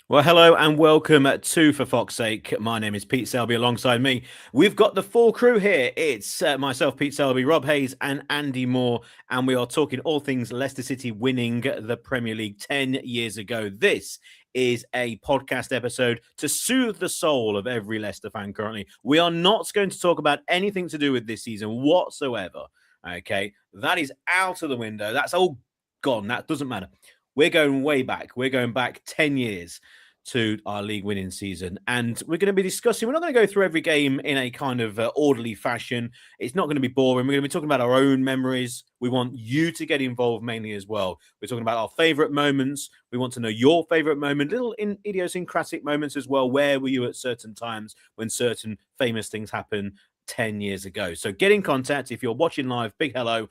Well, hello and welcome to For Fox's Sake. My name is Pete Selby. Alongside me, we've got the full crew here. It's myself, Pete Selby, Rob Hayes, and Andy Moore, and we are talking all things Leicester City winning the Premier League 10 years ago. This is a podcast episode to soothe the soul of every Leicester fan currently. We are not going to talk about anything to do with this season whatsoever. Okay, that is out of the window. That's all gone. That doesn't matter. We're going way back. We're going back 10 years to our league winning season. And we're going to be discussing, we're not going to go through every game in a kind of orderly fashion. It's not going to be boring. We're going to be talking about our own memories. We want you to get involved mainly as well. We're talking about our favorite moments. We want to know your favorite moment, little idiosyncratic moments as well. Where were you at certain times when certain famous things happen 10 years ago? So get in contact. If you're watching live, big hello.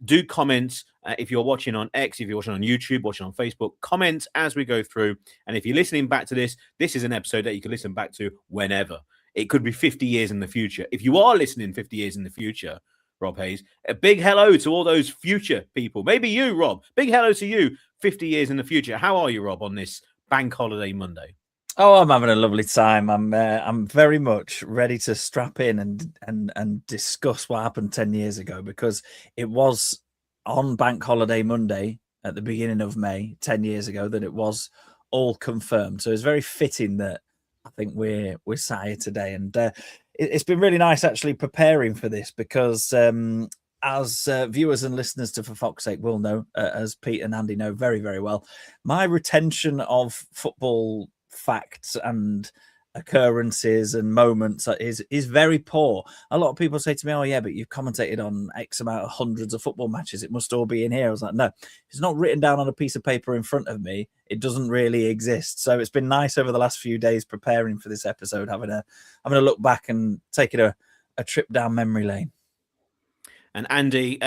Do comment. If you're watching on X, if you're watching on YouTube, watching on Facebook, comment as we go through. And if you're listening back to this, this is an episode that you can listen back to whenever. It could be 50 years in the future. If you are listening 50 years in the future, Rob Hayes, a big hello to all those future people. Maybe you, Rob. Big hello to you 50 years in the future. How are you, Rob, on this bank holiday Monday? Oh, I'm having a lovely time. I'm very much ready to strap in and discuss what happened 10 years ago, because it was on Bank Holiday Monday at the beginning of May 10 years ago that it was all confirmed. So it's very fitting that I think we're sat here today, and it's been really nice actually preparing for this, because as viewers and listeners to For Fox's Sake will know, as Pete and Andy know very, very well, my retention of football facts and occurrences and moments is very poor. A lot of people say to me, "Oh yeah, but you've commentated on X amount of hundreds of football matches. It must all be in here." I was like, "No, it's not written down on a piece of paper in front of me. It doesn't really exist." So it's been nice over the last few days preparing for this episode, having a look back and taking a trip down memory lane. And Andy,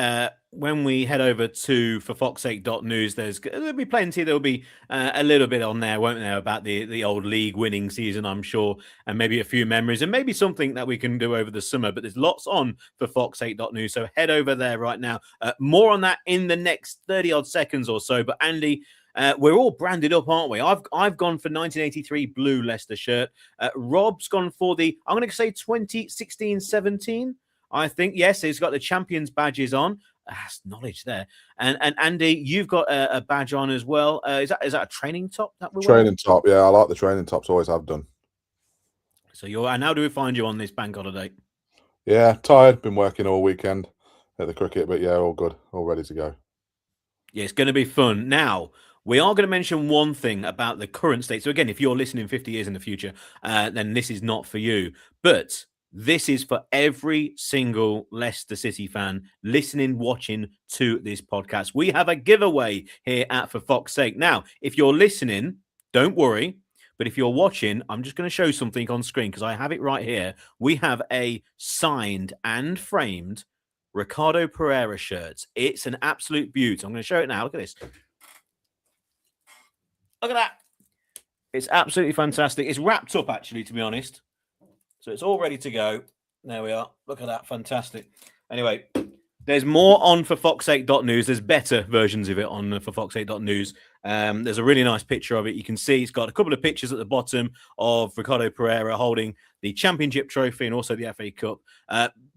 when we head over to forfoxsake.news, there'll be plenty. There'll be a little bit on there, won't there, about the old league winning season, I'm sure, and maybe a few memories, and maybe something that we can do over the summer. But there's lots on forfoxsake.news, so head over there right now. More on that in the next 30 odd seconds or so. But Andy, we're all branded up, aren't we? I've gone for 1983 blue Leicester shirt. Rob's gone for the, I'm going to say 2016-17. I think, yes, he's got the champions badges on. That's knowledge there. And Andy, you've got a badge on as well. Is that a training top that we're wearing? Training top, yeah. I like the training tops, always have done. So and how do we find you on this bank holiday? Yeah, tired, been working all weekend at the cricket, but yeah, all good, all ready to go. Yeah, it's going to be fun. Now, we are going to mention one thing about the current state. So again, if you're listening 50 years in the future, then this is not for you. But this is for every single Leicester City fan listening, watching to this podcast. We have a giveaway here at For Fox's Sake. Now, if you're listening, don't worry. But if you're watching, I'm just going to show something on screen because I have it right here. We have a signed and framed Ricardo Pereira shirt. It's an absolute beauty. I'm going to show it now. Look at this. Look at that. It's absolutely fantastic. It's wrapped up, actually, to be honest. So it's all ready to go. There we are. Look at that. Fantastic. Anyway, there's more on forfoxsake.news. There's better versions of it on forfoxsake.news. There's a really nice picture of it. You can see it's got a couple of pictures at the bottom of Ricardo Pereira holding the championship trophy and also the FA Cup.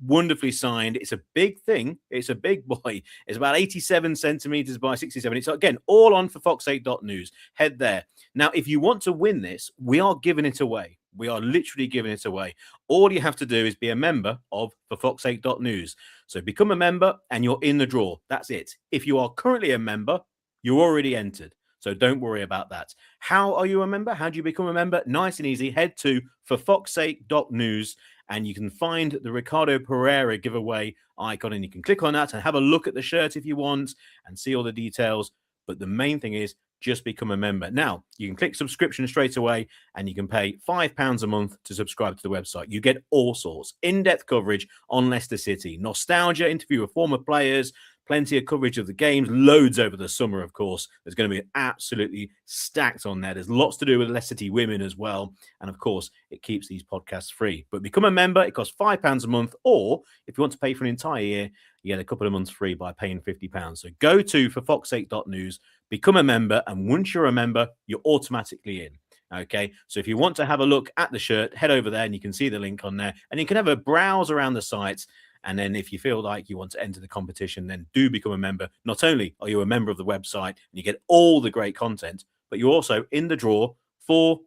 Wonderfully signed. It's a big thing. It's a big boy. It's about 87 centimeters by 67. It's, again, all on forfoxsake.news. Head there. Now, if you want to win this, we are giving it away. We are literally giving it away. All you have to do is be a member of forfoxsake.news. So become a member and you're in the draw. That's it. If you are currently a member, you're already entered. So don't worry about that. How are you a member? How do you become a member? Nice and easy. Head to forfoxsake.news and you can find the Ricardo Pereira giveaway icon and you can click on that and have a look at the shirt if you want and see all the details. But the main thing is just become a member. Now, you can click subscription straight away and you can pay £5 a month to subscribe to the website. You get all sorts, in-depth coverage on Leicester City, nostalgia, interview with former players, plenty of coverage of the games, loads over the summer, of course. There's going to be absolutely stacked on there. There's lots to do with Leicester City women as well. And, of course, it keeps these podcasts free. But become a member. It costs £5 a month. Or if you want to pay for an entire year, you get a couple of months free by paying £50. So go to forfoxsake.news, become a member, and once you're a member, you're automatically in. Okay, so if you want to have a look at the shirt, head over there and you can see the link on there, and you can have a browse around the sites. And then if you feel like you want to enter the competition, then do become a member. Not only are you a member of the website and you get all the great content, but you're also in the draw for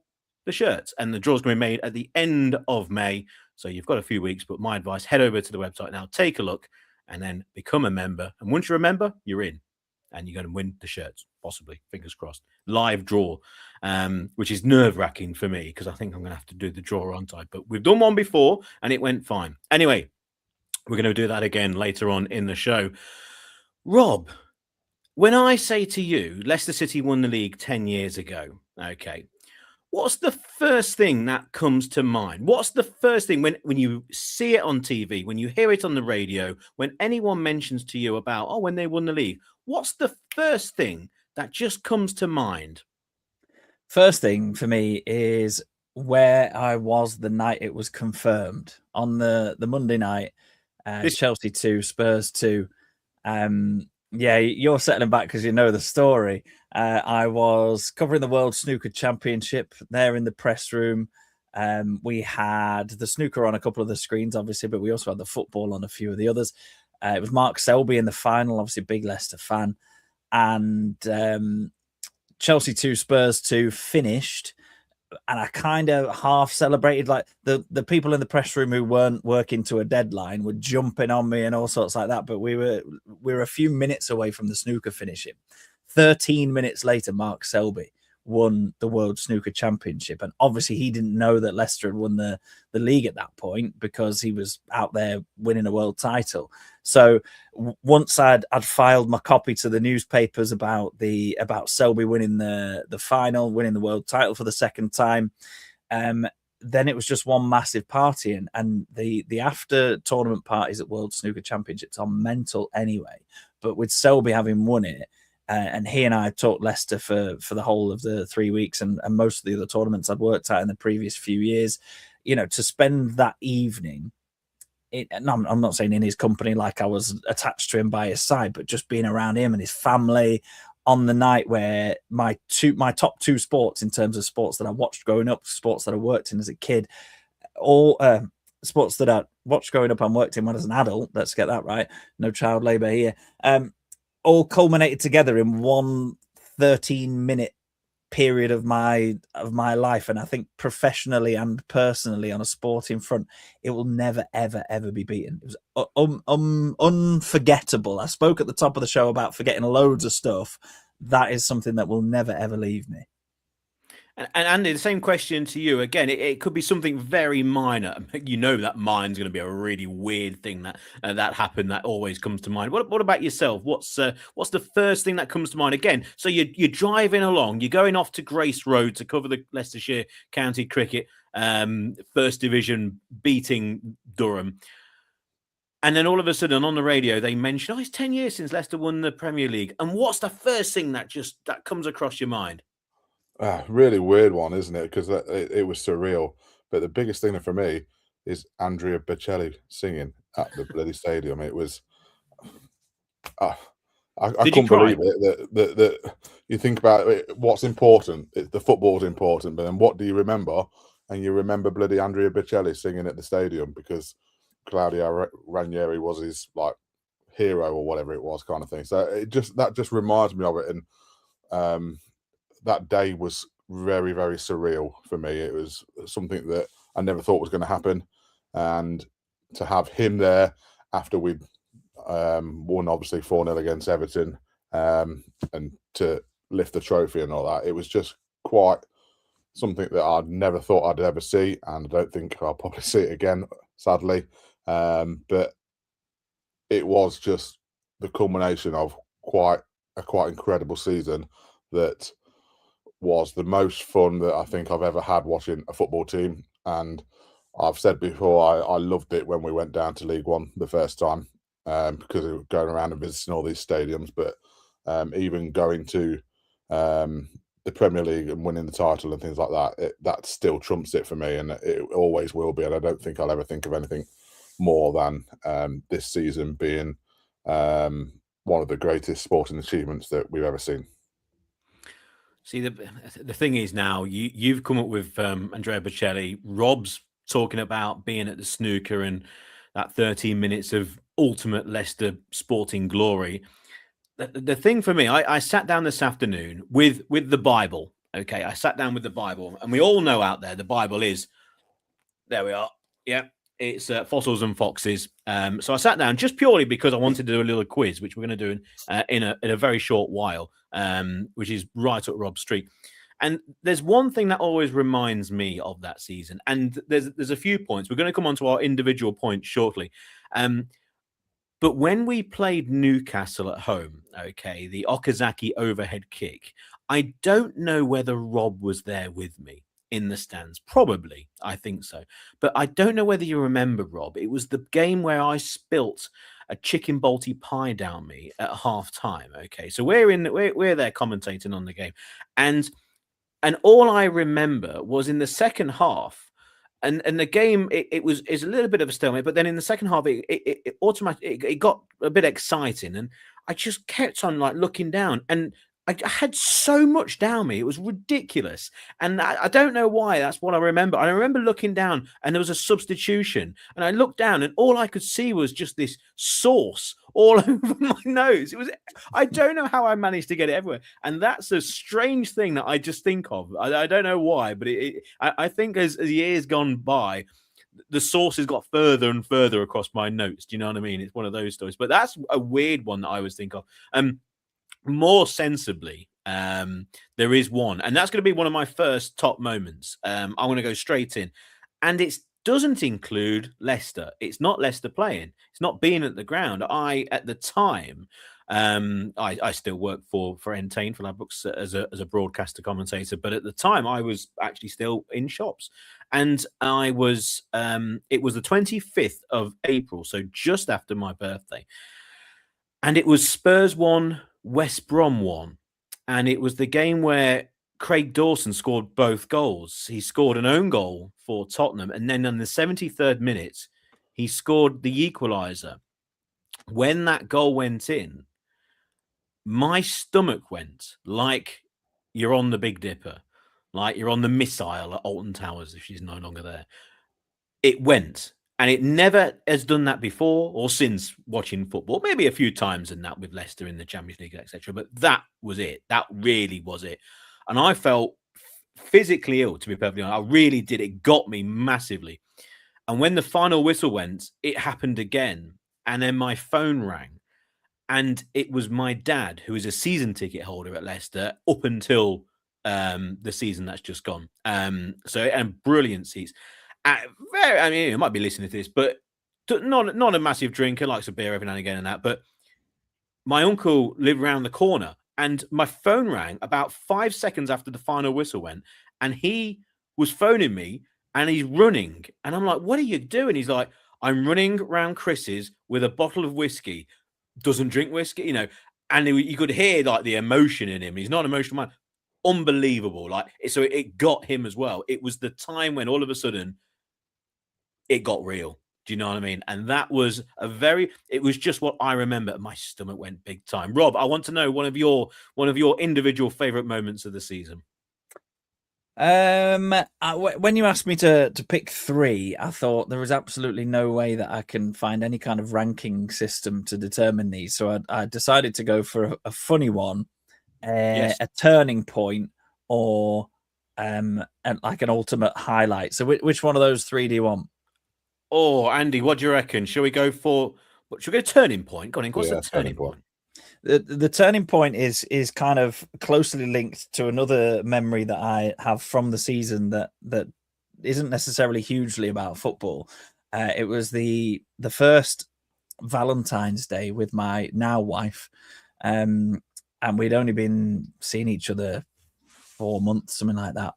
the shirts. And the draw is going to be made at the end of May. So you've got a few weeks, but my advice, head over to the website now, take a look, and then become a member. And once you're a member, you're in. And you're going to win the shirts, possibly, fingers crossed. Live draw, which is nerve-wracking for me because I think I'm going to have to do the draw on time. But we've done one before and it went fine. Anyway, we're going to do that again later on in the show. Rob, when I say to you, Leicester City won the league 10 years ago, okay, what's the first thing that comes to mind? What's the first thing when you see it on TV, when you hear it on the radio, when anyone mentions to you about, oh, when they won the league, what's the first thing that just comes to mind? First thing for me is where I was the night it was confirmed on the Monday night. Chelsea 2, Spurs 2. Yeah, you're settling back because you know the story. I was covering the World Snooker Championship there in the press room. We had the snooker on a couple of the screens, obviously, but we also had the football on a few of the others. It was Mark Selby in the final, obviously big Leicester fan. And Chelsea 2, Spurs 2 finished. And I kind of half celebrated, like the people in the press room who weren't working to a deadline were jumping on me and all sorts like that. But we were a few minutes away from the snooker finishing. 13 minutes later, Mark Selby won the World Snooker Championship. And obviously he didn't know that Leicester had won the league at that point because he was out there winning a world title. So once I'd filed my copy to the newspapers about Selby winning the final, winning the world title for the second time, then it was just one massive party. And the after tournament parties at World Snooker Championships are mental anyway. But with Selby having won it, and he and I talked Leicester for the whole of the 3 weeks and most of the other tournaments I'd worked at in the previous few years, you know, to spend that evening, I'm not saying in his company like I was attached to him by his side, but just being around him and his family on the night where my top two sports in terms of sports that I watched growing up, sports that I worked in as a kid, all sports that I watched growing up and worked in when I was an adult, let's get that right, no child labor here, all culminated together in one 13-minute period of my life. And I think professionally and personally on a sporting front, it will never, ever, ever be beaten. It was unforgettable. I spoke at the top of the show about forgetting loads of stuff. That is something that will never, ever leave me. And Andy, the same question to you. Again, it could be something very minor. You know that mine's going to be a really weird thing that happened that always comes to mind. What about yourself? What's the first thing that comes to mind? Again, so you're driving along, you're going off to Grace Road to cover the Leicestershire County Cricket First Division beating Durham. And then all of a sudden on the radio, they mention, it's 10 years since Leicester won the Premier League. And what's the first thing that comes across your mind? Really weird one, isn't it? Because it was surreal. But the biggest thing for me is Andrea Bocelli singing at the bloody stadium. It was, I couldn't believe it. That you think about it, what's important. The football's important, but then what do you remember? And you remember bloody Andrea Bocelli singing at the stadium because Claudio Ranieri was his like hero or whatever it was, kind of thing. So that just reminds me of it. And that day was very, very surreal for me. It was something that I never thought was going to happen. And to have him there after we won, obviously, 4-0 against Everton, and to lift the trophy and all that, it was just quite something that I'd never thought I'd ever see. And I don't think I'll probably see it again, sadly. But it was just the culmination of quite incredible season that was the most fun that I think I've ever had watching a football team. And I've said before, I loved it when we went down to League One the first time, because we were going around and visiting all these stadiums. But even going to the Premier League and winning the title and things like that, that still trumps it for me, and it always will be. And I don't think I'll ever think of anything more than this season being one of the greatest sporting achievements that we've ever seen. See, the thing is now you've come up with Andrea Bocelli. Rob's talking about being at the snooker and that 13 minutes of ultimate Leicester sporting glory. The thing for me, I sat down this afternoon with the Bible. Okay, I sat down with the Bible, and we all know out there the Bible is. There we are. Yeah, it's fossils and foxes. So I sat down just purely because I wanted to do a little quiz, which we're going to do in a very short while, which is right up Rob's street. And there's one thing that always reminds me of that season, and there's a few points. We're going to come on to our individual points shortly. But when we played Newcastle at home, okay, the Okazaki overhead kick, I don't know whether Rob was there with me in the stands. Probably, I think so. But I don't know whether you remember, Rob. It was the game where I spilt a chicken balti pie down me at half time. Okay, so we're there commentating on the game, and all I remember was in the second half. And the game is a little bit of a stalemate, but then in the second half it automatically it got a bit exciting, and I just kept on like looking down, and I had so much down me, it was ridiculous, and I don't know why. That's what I remember. I remember looking down, and there was a substitution, and I looked down, and all I could see was just this sauce all over my nose. I don't know how I managed to get it everywhere, and that's a strange thing that I just think of. I don't know why, but I think as years gone by, the sauce has got further and further across my notes. Do you know what I mean? It's one of those stories, but that's a weird one that I always think of. More sensibly, there is one, and that's going to be one of my first top moments. I'm going to go straight in, and it doesn't include Leicester. It's not Leicester playing. It's not being at the ground. At the time, I still worked for Entain for Ladbrokes as a broadcaster commentator, but at the time I was actually still in shops, and I was. It was the 25th of April, so just after my birthday, and it was Spurs 1, West Brom 1, and it was the game where Craig Dawson scored both goals. He scored an own goal for Tottenham, and then on the 73rd minute, he scored the equaliser. When that goal went in, my stomach went like you're on the Big Dipper, like you're on the missile at Alton Towers if she's no longer there. It went. And it never has done that before or since watching football. Maybe a few times in that with Leicester in the Champions League, etc. But that was it. That really was it. And I felt physically ill, to be perfectly honest. I really did. It got me massively. And when the final whistle went, it happened again. And then my phone rang. And it was my dad, who is a season ticket holder at Leicester up until the season that's just gone. And brilliant seats. I mean, you might be listening to this, but not a massive drinker, likes a beer every now and again and that. But my uncle lived around the corner, and my phone rang about 5 seconds after the final whistle went, and he was phoning me, and he's running, and I'm like, "What are you doing?" He's like, "I'm running around Chris's with a bottle of whiskey. Doesn't drink whiskey, you know." And you could hear like the emotion in him. He's not an emotional man. Unbelievable. Like, so it got him as well. It was the time when all of a sudden it got real. Do you know what I mean? And that was it was just what I remember. My stomach went big time. Rob, I want to know one of your individual favorite moments of the season. When you asked me to pick three, I thought there was absolutely no way that I can find any kind of ranking system to determine these. So I decided to go for a funny one, Yes. a turning point, or like an ultimate highlight. So which one of those three do you want? Oh, Andy, what do you reckon? Shall we go for should we go turning point? Go on in. What's the turning point? The turning point is kind of closely linked to another memory that I have from the season that isn't necessarily hugely about football. It was the first Valentine's Day with my now wife, and we'd only been seeing each other 4 months, something like that,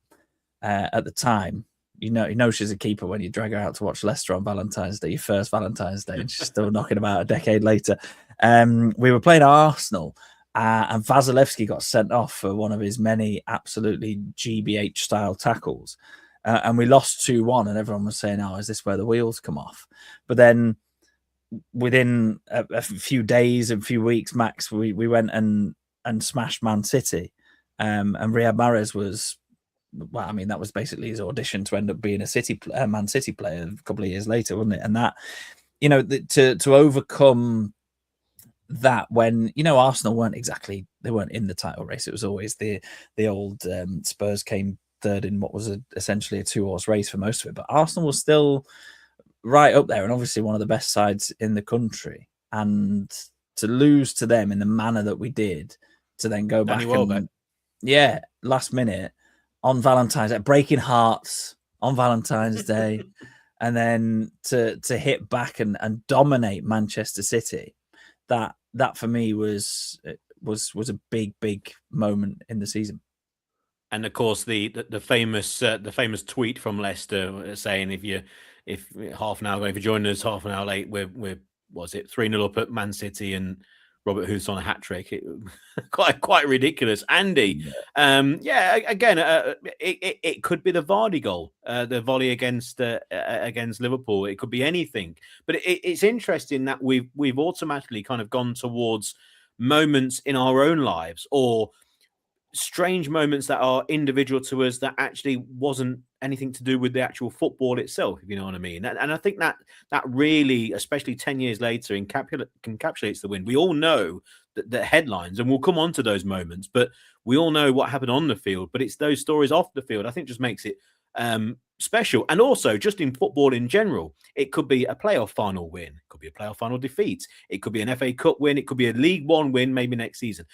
at the time. You know she's a keeper when you drag her out to watch Leicester on Valentine's Day, your first Valentine's Day, and she's still knocking about a decade later. We were playing Arsenal, and Vasilevsky got sent off for one of his many absolutely GBH-style tackles. And we lost 2-1, and everyone was saying, "Oh, is this where the wheels come off?" But then within a few days and few weeks max, we went and smashed Man City. And Riyad Mahrez was, well, I mean, that was basically his audition to end up being a Man City player a couple of years later, wasn't it? And that, you know, to overcome that, when, you know, Arsenal weren't in the title race. It was always the old Spurs came third in what was essentially a 2-horse race for most of it, but Arsenal was still right up there, and obviously one of the best sides in the country. And to lose to them in the manner that we did, to then go back and last minute on Valentine's Day, breaking hearts on Valentine's Day, and then to hit back and dominate Manchester City, that for me was a big moment in the season. And of course, the famous tweet from Leicester saying, if half an hour ago, if you're joining us half an hour late, we're was it 3-0 up at Man City and Robert Huth's on a hat trick. Quite ridiculous. Andy, again, it could be the Vardy goal, the volley against Liverpool. It could be anything. But it's interesting that we've automatically kind of gone towards moments in our own lives, or strange moments that are individual to us, that actually wasn't anything to do with the actual football itself, if you know what I mean. And I think that really, especially 10 years later, encapsulates the win. We all know the headlines, and we'll come on to those moments, but we all know what happened on the field. But it's those stories off the field, I think, just makes it special. And also, just in football in general, it could be a playoff final win, it could be a playoff final defeat, it could be an FA Cup win, it could be a League One win, maybe next season.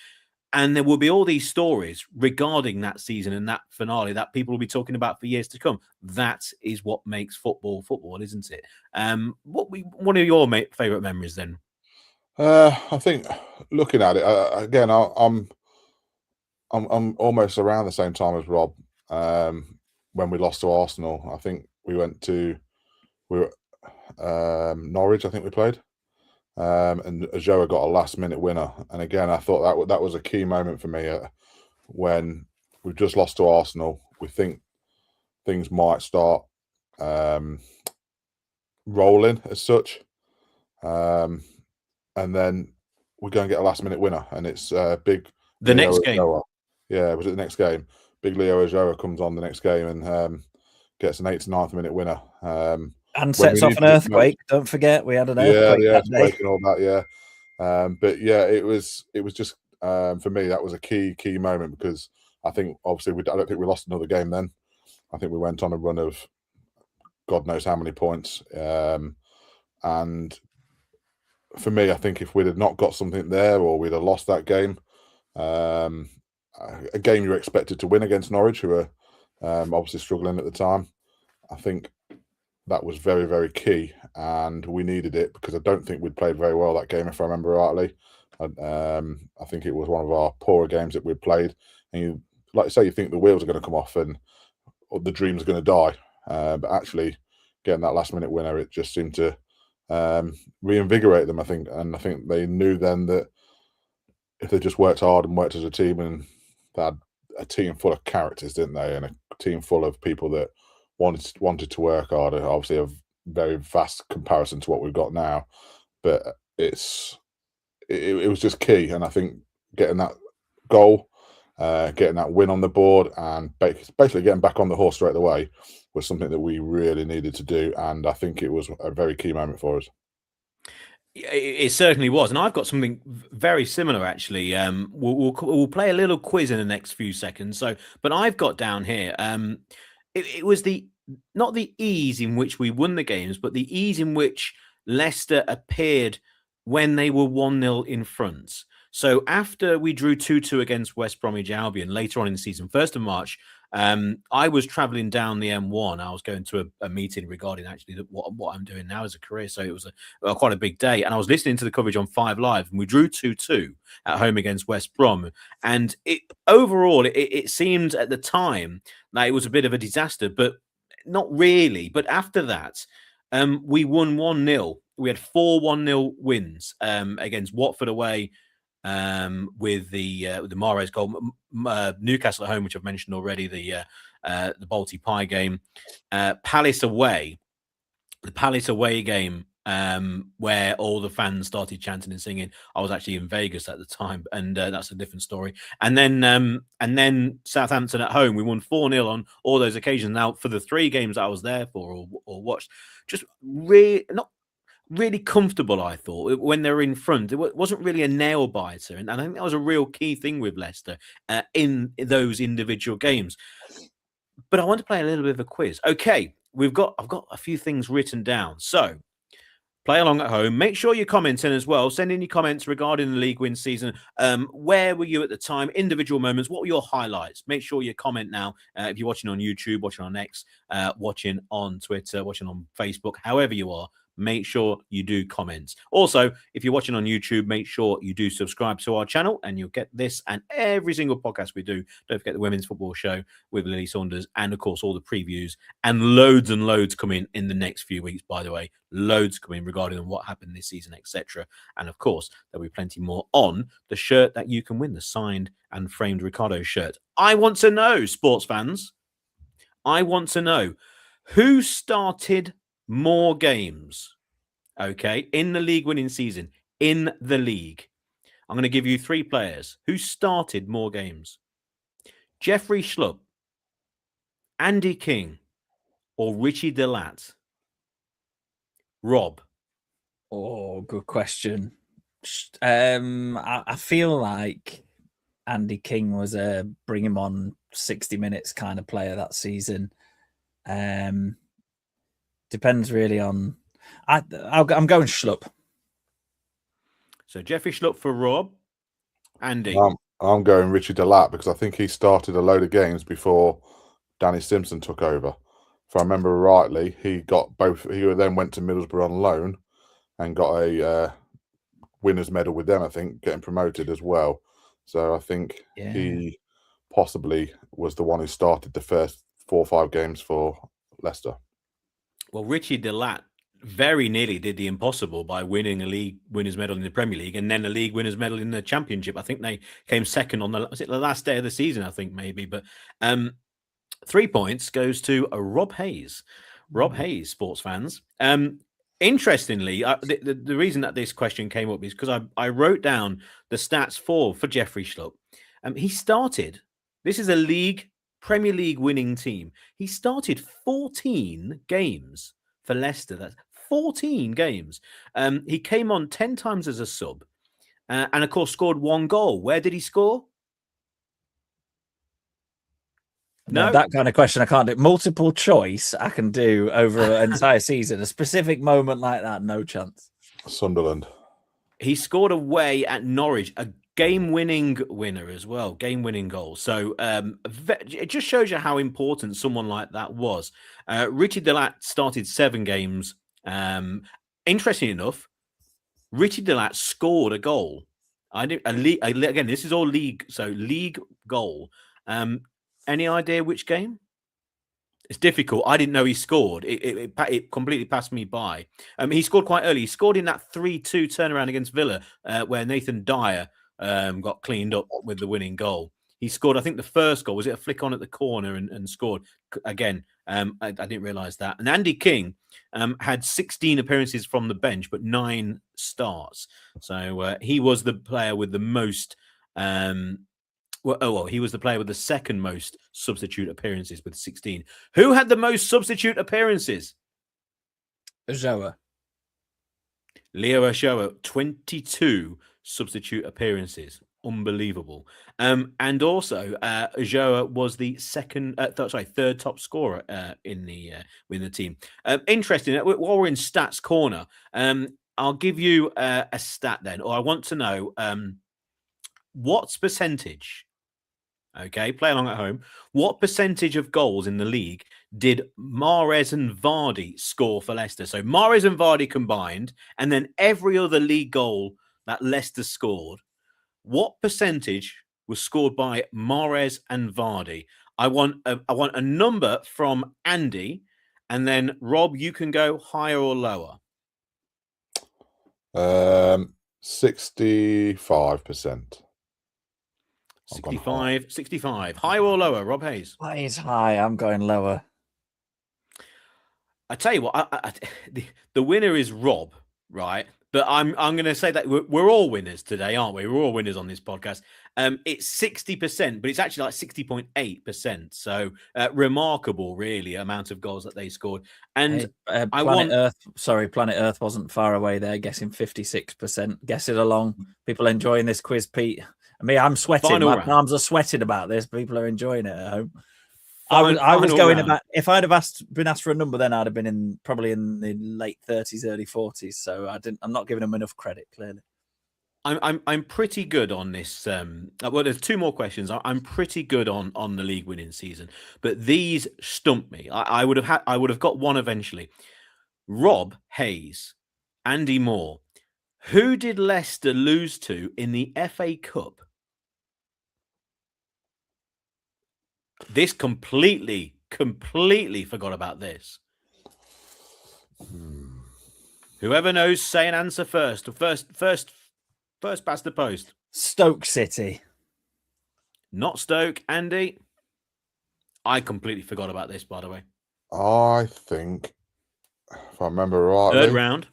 And there will be all these stories regarding that season and that finale that people will be talking about for years to come. That is what makes football, isn't it? What are your favourite memories then? I think, looking at it again, I'm almost around the same time as Rob. When we lost to Arsenal, I think we were Norwich. I think we played. And Joa got a last-minute winner, and again, I thought that was a key moment for me. When we've just lost to Arsenal, we think things might start rolling as such, and then we go and get a last-minute winner, and it's big. The next game, yeah, was it the next game? Big Leo Joa comes on the next game and gets an 8th to 9th minute winner. And sets off an earthquake. Don't forget, we had an earthquake that day. And all that, but yeah, it was just for me, that was a key moment, because I think obviously I don't think we lost another game then. I think we went on a run of God knows how many points, and for me, I think if we'd have not got something there, or we'd have lost that game, a game you're expected to win against Norwich, who were obviously struggling at the time, I think that was very, very key, and we needed it, because I don't think we'd played very well that game, if I remember rightly. I think it was one of our poorer games that we'd played, and you, like you say, you think the wheels are going to come off and the dreams are going to die, but actually getting that last-minute winner, it just seemed to reinvigorate them, I think. And I think they knew then that if they just worked hard and worked as a team, and they had a team full of characters, didn't they, and a team full of people that wanted to work harder. Obviously, a very vast comparison to what we've got now, but it was just key. And I think getting that goal, getting that win on the board, and basically getting back on the horse straight away was something that we really needed to do. And I think it was a very key moment for us. It certainly was, and I've got something very similar actually. We'll play a little quiz in the next few seconds. But I've got down here. It was not the ease in which we won the games, but the ease in which Leicester appeared when they were 1-0 in front. So after we drew 2-2 against West Bromwich Albion later on in the season, 1st of March, I was travelling down the M1. I was going to a meeting regarding actually what I'm doing now as a career. So it was quite a big day. And I was listening to the coverage on 5 Live, and we drew 2-2 at home against West Brom. And overall, it seemed at the time that it was a bit of a disaster, but not really. But after that, we won 1-0. We had 4 1-0 wins against Watford away, with the Mahrez goal, Newcastle at home, which I've mentioned already, the Balti Pie game, Palace away. The Palace away game where all the fans started chanting and singing. I was actually in Vegas at the time, and that's a different story. And then Southampton at home, we won 4-0 on all those occasions. Now, for the 3 games that I was there for or watched, just not really comfortable, I thought, when they were in front. It wasn't really a nail biter, and I think that was a real key thing with Leicester in those individual games. But I want to play a little bit of a quiz. Okay, I've got a few things written down. So play along at home. Make sure you're commenting as well. Send in your comments regarding the league win season. Where were you at the time? Individual moments. What were your highlights? Make sure you comment now. If you're watching on YouTube, watching on X, watching on Twitter, watching on Facebook, however you are, make sure you do comment. Also, if you're watching on YouTube, make sure you do subscribe to our channel and you'll get this and every single podcast we do. Don't forget the Women's Football Show with Lily Saunders and, of course, all the previews and loads coming in the next few weeks, by the way. Loads coming regarding what happened this season, etc. And, of course, there'll be plenty more on the shirt that you can win, the signed and framed Ricardo shirt. I want to know, sports fans, I want to know who started more games, okay, in the league winning season, in the league. I'm going to give you 3 players who started more games. Jeffrey Schlupp, Andy King, or Richie Delat? Rob. Oh, good question. I feel like Andy King was a bring him on 60 minutes kind of player that season. Depends really on. I'm going Schlupp. So Jeffrey Schlupp for Rob. Andy. I'm going Richie Delat because I think he started a load of games before Danny Simpson took over. If I remember rightly, he got both. He then went to Middlesbrough on loan and got a winner's medal with them, I think, getting promoted as well. So I think he possibly was the one who started the first 4 or 5 games for Leicester. Well, Richie Delat very nearly did the impossible by winning a league winners medal in the Premier League and then a league winners medal in the Championship. I think they came second on the last day of the season, I think maybe. But 3 points goes to Rob Hayes. Rob Hayes, sports fans. Interestingly, the reason that this question came up is because I wrote down the stats for Jeffrey Schlupp. He started. This is a Premier League winning team. He started 14 games for Leicester. That's 14 games. He came on 10 times as a sub, and of course scored 1 goal. Where did he score? No, that kind of question I can't do. Multiple choice I can do over an entire season. A specific moment like that, no chance. Sunderland. He scored away at Norwich, a game-winning winner as well, game-winning goal. So it just shows you how important someone like that was. Richie Delat started 7 games. Interesting enough, Richie Delat scored a goal. Again, this is all league, so league goal. Any idea which game? It's difficult. I didn't know he scored. It completely passed me by. He scored quite early. He scored in that 3-2 turnaround against Villa, where Nathan Dyer got cleaned up with the winning goal. He scored, I think, the first goal. Was it a flick on at the corner and scored? Again, I didn't realise that. And Andy King had 16 appearances from the bench, but 9 starts. So he was the player with the most... he was the player with the second most substitute appearances with 16. Who had the most substitute appearances? Ochoa. Leo Ochoa, 22 substitute appearances. Unbelievable. And also, Ochoa was the third top scorer in the team. Interesting. While we're in stats corner, I'll give you a stat then, or I want to know what's percentage. Okay, play along at home. What percentage of goals in the league did Mahrez and Vardy score for Leicester? So Mahrez and Vardy combined, and then every other league goal that Leicester scored. What percentage was scored by Mahrez and Vardy? I want a number from Andy, and then Rob, you can go higher or lower. 65%. 65. Higher or lower, Rob Hayes? That is high. I'm going lower. I tell you what, the winner is Rob, right? But I'm going to say that we're all winners today, aren't we? We're all winners on this podcast. It's 60%, but it's actually like 60.8%. So remarkable, really, amount of goals that they scored. And Planet Earth wasn't far away there, guessing 56%. Guess it along. People enjoying this quiz, Pete. I mean, I'm sweating. My palms are sweating about this. People are enjoying it at home. I was going about, if I'd have been asked for a number, then I'd have been probably in the late 30s, early 40s. So I'm not giving them enough credit, clearly. I'm pretty good on this. Well, there's two more questions. I'm pretty good on the league winning season, but these stumped me. I would have got one eventually. Rob Hayes, Andy Moore. Who did Leicester lose to in the FA Cup? This completely forgot about this. Whoever knows, say an answer first. First past the post. Stoke City. Not Stoke, Andy. I completely forgot about this, by the way. I think, if I remember rightly, third round.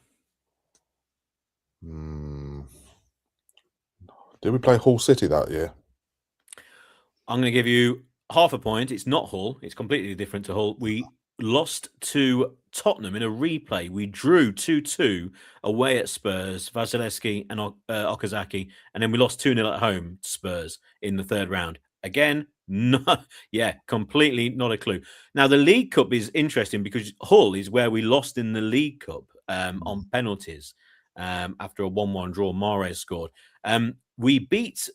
Did we play Hull City that year? I'm going to give you half a point. It's not Hull. It's completely different to Hull. We lost to Tottenham in a replay. We drew 2-2 away at Spurs, Vasilevsky and Okazaki, and then we lost 2-0 at home to Spurs in the third round. Again, completely not a clue. Now, the League Cup is interesting because Hull is where we lost in the League Cup on penalties after a 1-1 draw. Mahrez scored. We beat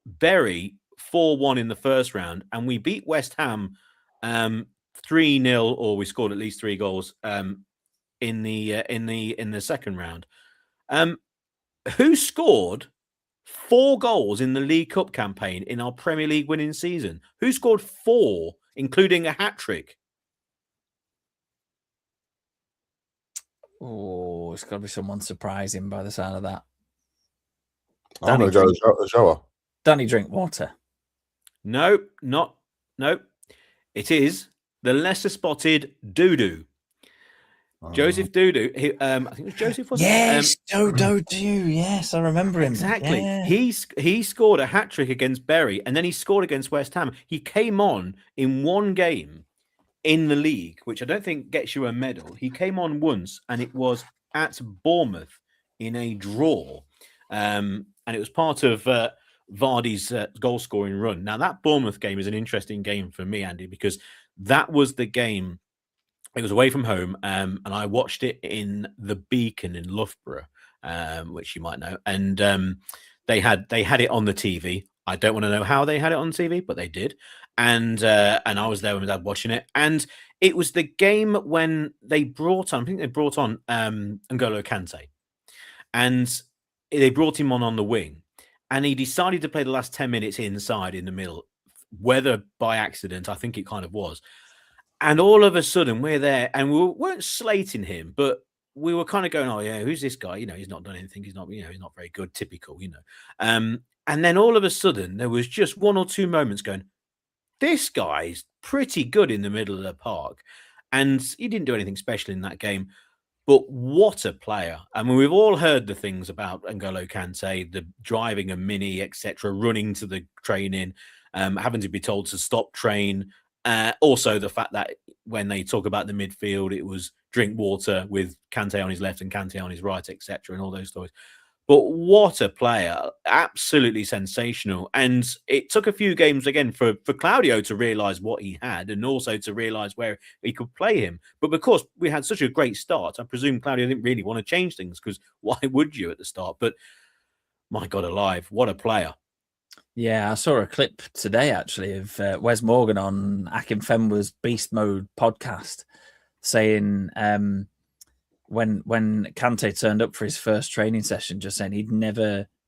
Bury 4-1 in the first round, and we beat West Ham 3-0, or we scored at least 3 goals in the second round. Who scored 4 goals in the League Cup campaign in our Premier League winning season? Who scored 4, including a hat-trick? Oh, it's got to be someone surprising by the sound of that. I'm going to go Joa. Danny Drinkwater. No. It is the Leicester spotted Doodoo. Joseph Doodoo. I think it was Joseph, wasn't it? Yes, Doodoo. Yes, I remember him. Exactly. Yeah. He scored a hat-trick against Bury, and then he scored against West Ham. He came on in one game in the league, which I don't think gets you a medal. He came on once, and it was at Bournemouth in a draw. And it was part of Vardy's goal-scoring run. Now, that Bournemouth game is an interesting game for me, Andy, because that was the game. It was away from home, and I watched it in the Beacon in Loughborough, which you might know. And they had it on the TV. I don't want to know how they had it on TV, but they did. And I was there with my dad watching it. And it was the game when they brought on, N'Golo Kante. And they brought him on the wing. And he decided to play the last 10 minutes inside in the middle, whether by accident, I think it kind of was. And all of a sudden, we're there, and we weren't slating him, but we were kind of going, "Oh yeah, who's this guy? He's not done anything. He's not very good. Typical, And then all of a sudden, there was just 1 or 2 moments going, "This guy's pretty good in the middle of the park," and he didn't do anything special in that game. But what a player! I mean, we've all heard the things about N'Golo Kante, the driving a Mini, etc., running to the training, having to be told to stop train. Also, the fact that when they talk about the midfield, it was Drinkwater with Kante on his left and Kante on his right, etc., and all those stories. But what a player. Absolutely sensational. And it took a few games again for Claudio to realise what he had and also to realise where he could play him. But because we had such a great start, I presume Claudio didn't really want to change things, because why would you at the start? But my God alive, what a player. Yeah, I saw a clip today, actually, of Wes Morgan on Akin Fenwa's Beast Mode podcast saying when Kante turned up for his first training session, just saying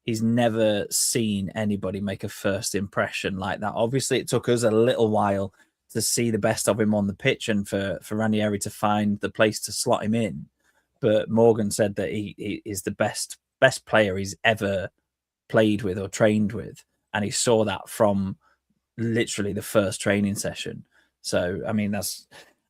he's never seen anybody make a first impression like that. Obviously, it took us a little while to see the best of him on the pitch and for Ranieri to find the place to slot him in. But Morgan said that he is the best player he's ever played with or trained with. And he saw that from literally the first training session. So, I mean,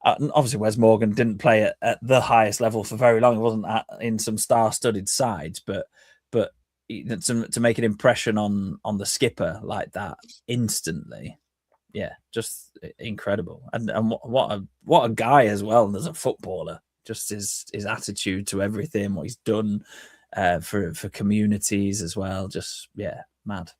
Obviously, Wes Morgan didn't play at the highest level for very long. He wasn't in some star-studded sides, but to make an impression on the skipper like that instantly, yeah, just incredible. And what a guy as well as a footballer. Just his attitude to everything, what he's done for communities as well. Just mad.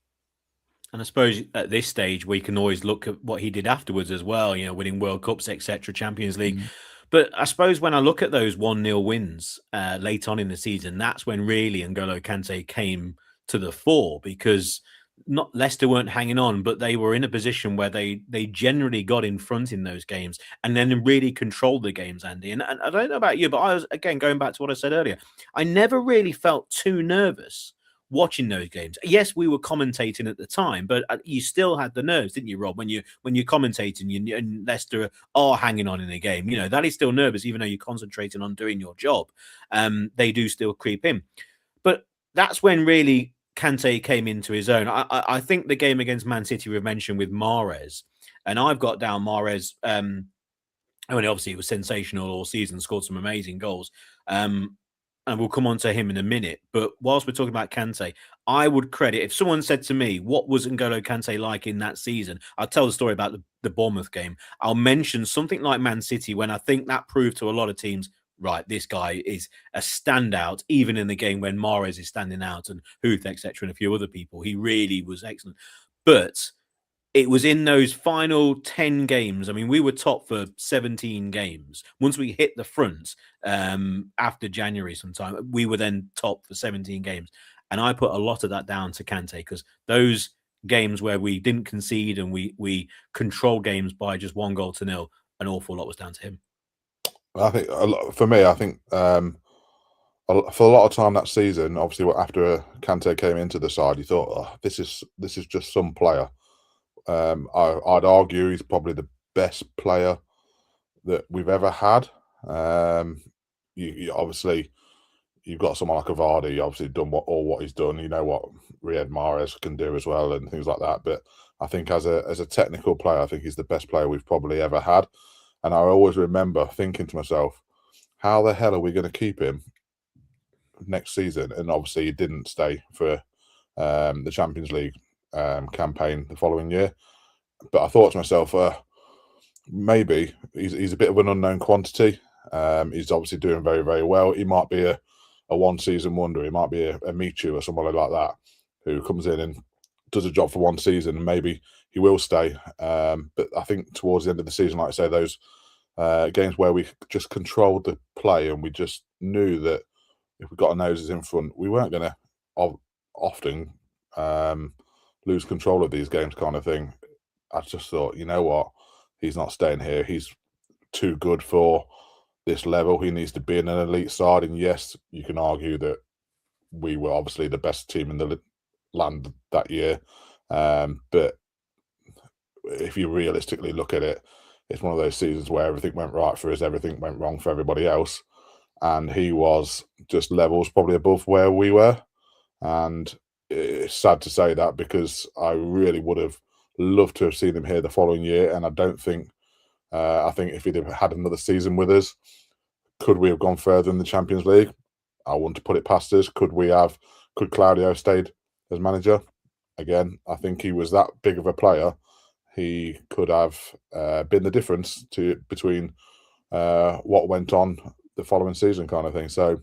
And I suppose at this stage we can always look at what he did afterwards as well. You know, winning World Cups, etc., Champions League. Mm. But I suppose when I look at those 1-0 wins late on in the season, that's when really N'Golo Kante came to the fore, because not Leicester weren't hanging on, but they were in a position where they generally got in front in those games and then really controlled the games, Andy. And I don't know about you, but I was, again, going back to what I said earlier, I never really felt too nervous watching those games. Yes, we were commentating at the time, but you still had the nerves, didn't you, Rob? When you're commentating, and Leicester are hanging on in the game, you know, that is still nervous, even though you're concentrating on doing your job. They do still creep in. But that's when really Kante came into his own. I think the game against Man City we've mentioned with Mahrez, and I've got down Mahrez. I mean, obviously, he was sensational all season, scored some amazing goals. And we'll come on to him in a minute. But whilst we're talking about Kante, I would credit, if someone said to me, what was N'Golo Kante like in that season? I'll tell the story about the Bournemouth game. I'll mention something like Man City, when I think that proved to a lot of teams, right, this guy is a standout, even in the game when Mahrez is standing out and Huth, etc., and a few other people. He really was excellent. But it was in those final 10 games. I mean, we were top for 17 games. Once we hit the front after January sometime, we were then top for 17 games. And I put a lot of that down to Kante, because those games where we didn't concede and we controlled games by just 1-0, an awful lot was down to him. I think, for me, I think for a lot of time that season, obviously after Kante came into the side, you thought, oh, this is just some player. I'd argue he's probably the best player that we've ever had. You obviously, you've got someone like Vardy, obviously done what he's done. You know what Riyad Mahrez can do as well, and things like that. But I think as a technical player, I think he's the best player we've probably ever had. And I always remember thinking to myself, how the hell are we going to keep him next season? And obviously, he didn't stay for the Champions League campaign the following year. But I thought to myself, maybe he's a bit of an unknown quantity. He's obviously doing very, very well. He might be a one-season wonder. He might be a Michu or somebody like that who comes in and does a job for one season, and maybe he will stay. But I think towards the end of the season, like I say, those games where we just controlled the play and we just knew that if we got our noses in front, we weren't going to often lose control of these games, kind of thing. I just thought, you know what, he's not staying here. He's too good for this level. He needs to be in an elite side. And yes, you can argue that we were obviously the best team in the land that year. But if you realistically look at it, it's one of those seasons where everything went right for us, everything went wrong for everybody else. And he was just levels probably above where we were. And it's sad to say that, because I really would have loved to have seen him here the following year. And I don't think, I think if he'd have had another season with us, could we have gone further in the Champions League? I wouldn't to put it past us. Could Claudio stayed as manager? Again, I think he was that big of a player. He could have been the difference between what went on the following season, kind of thing. So,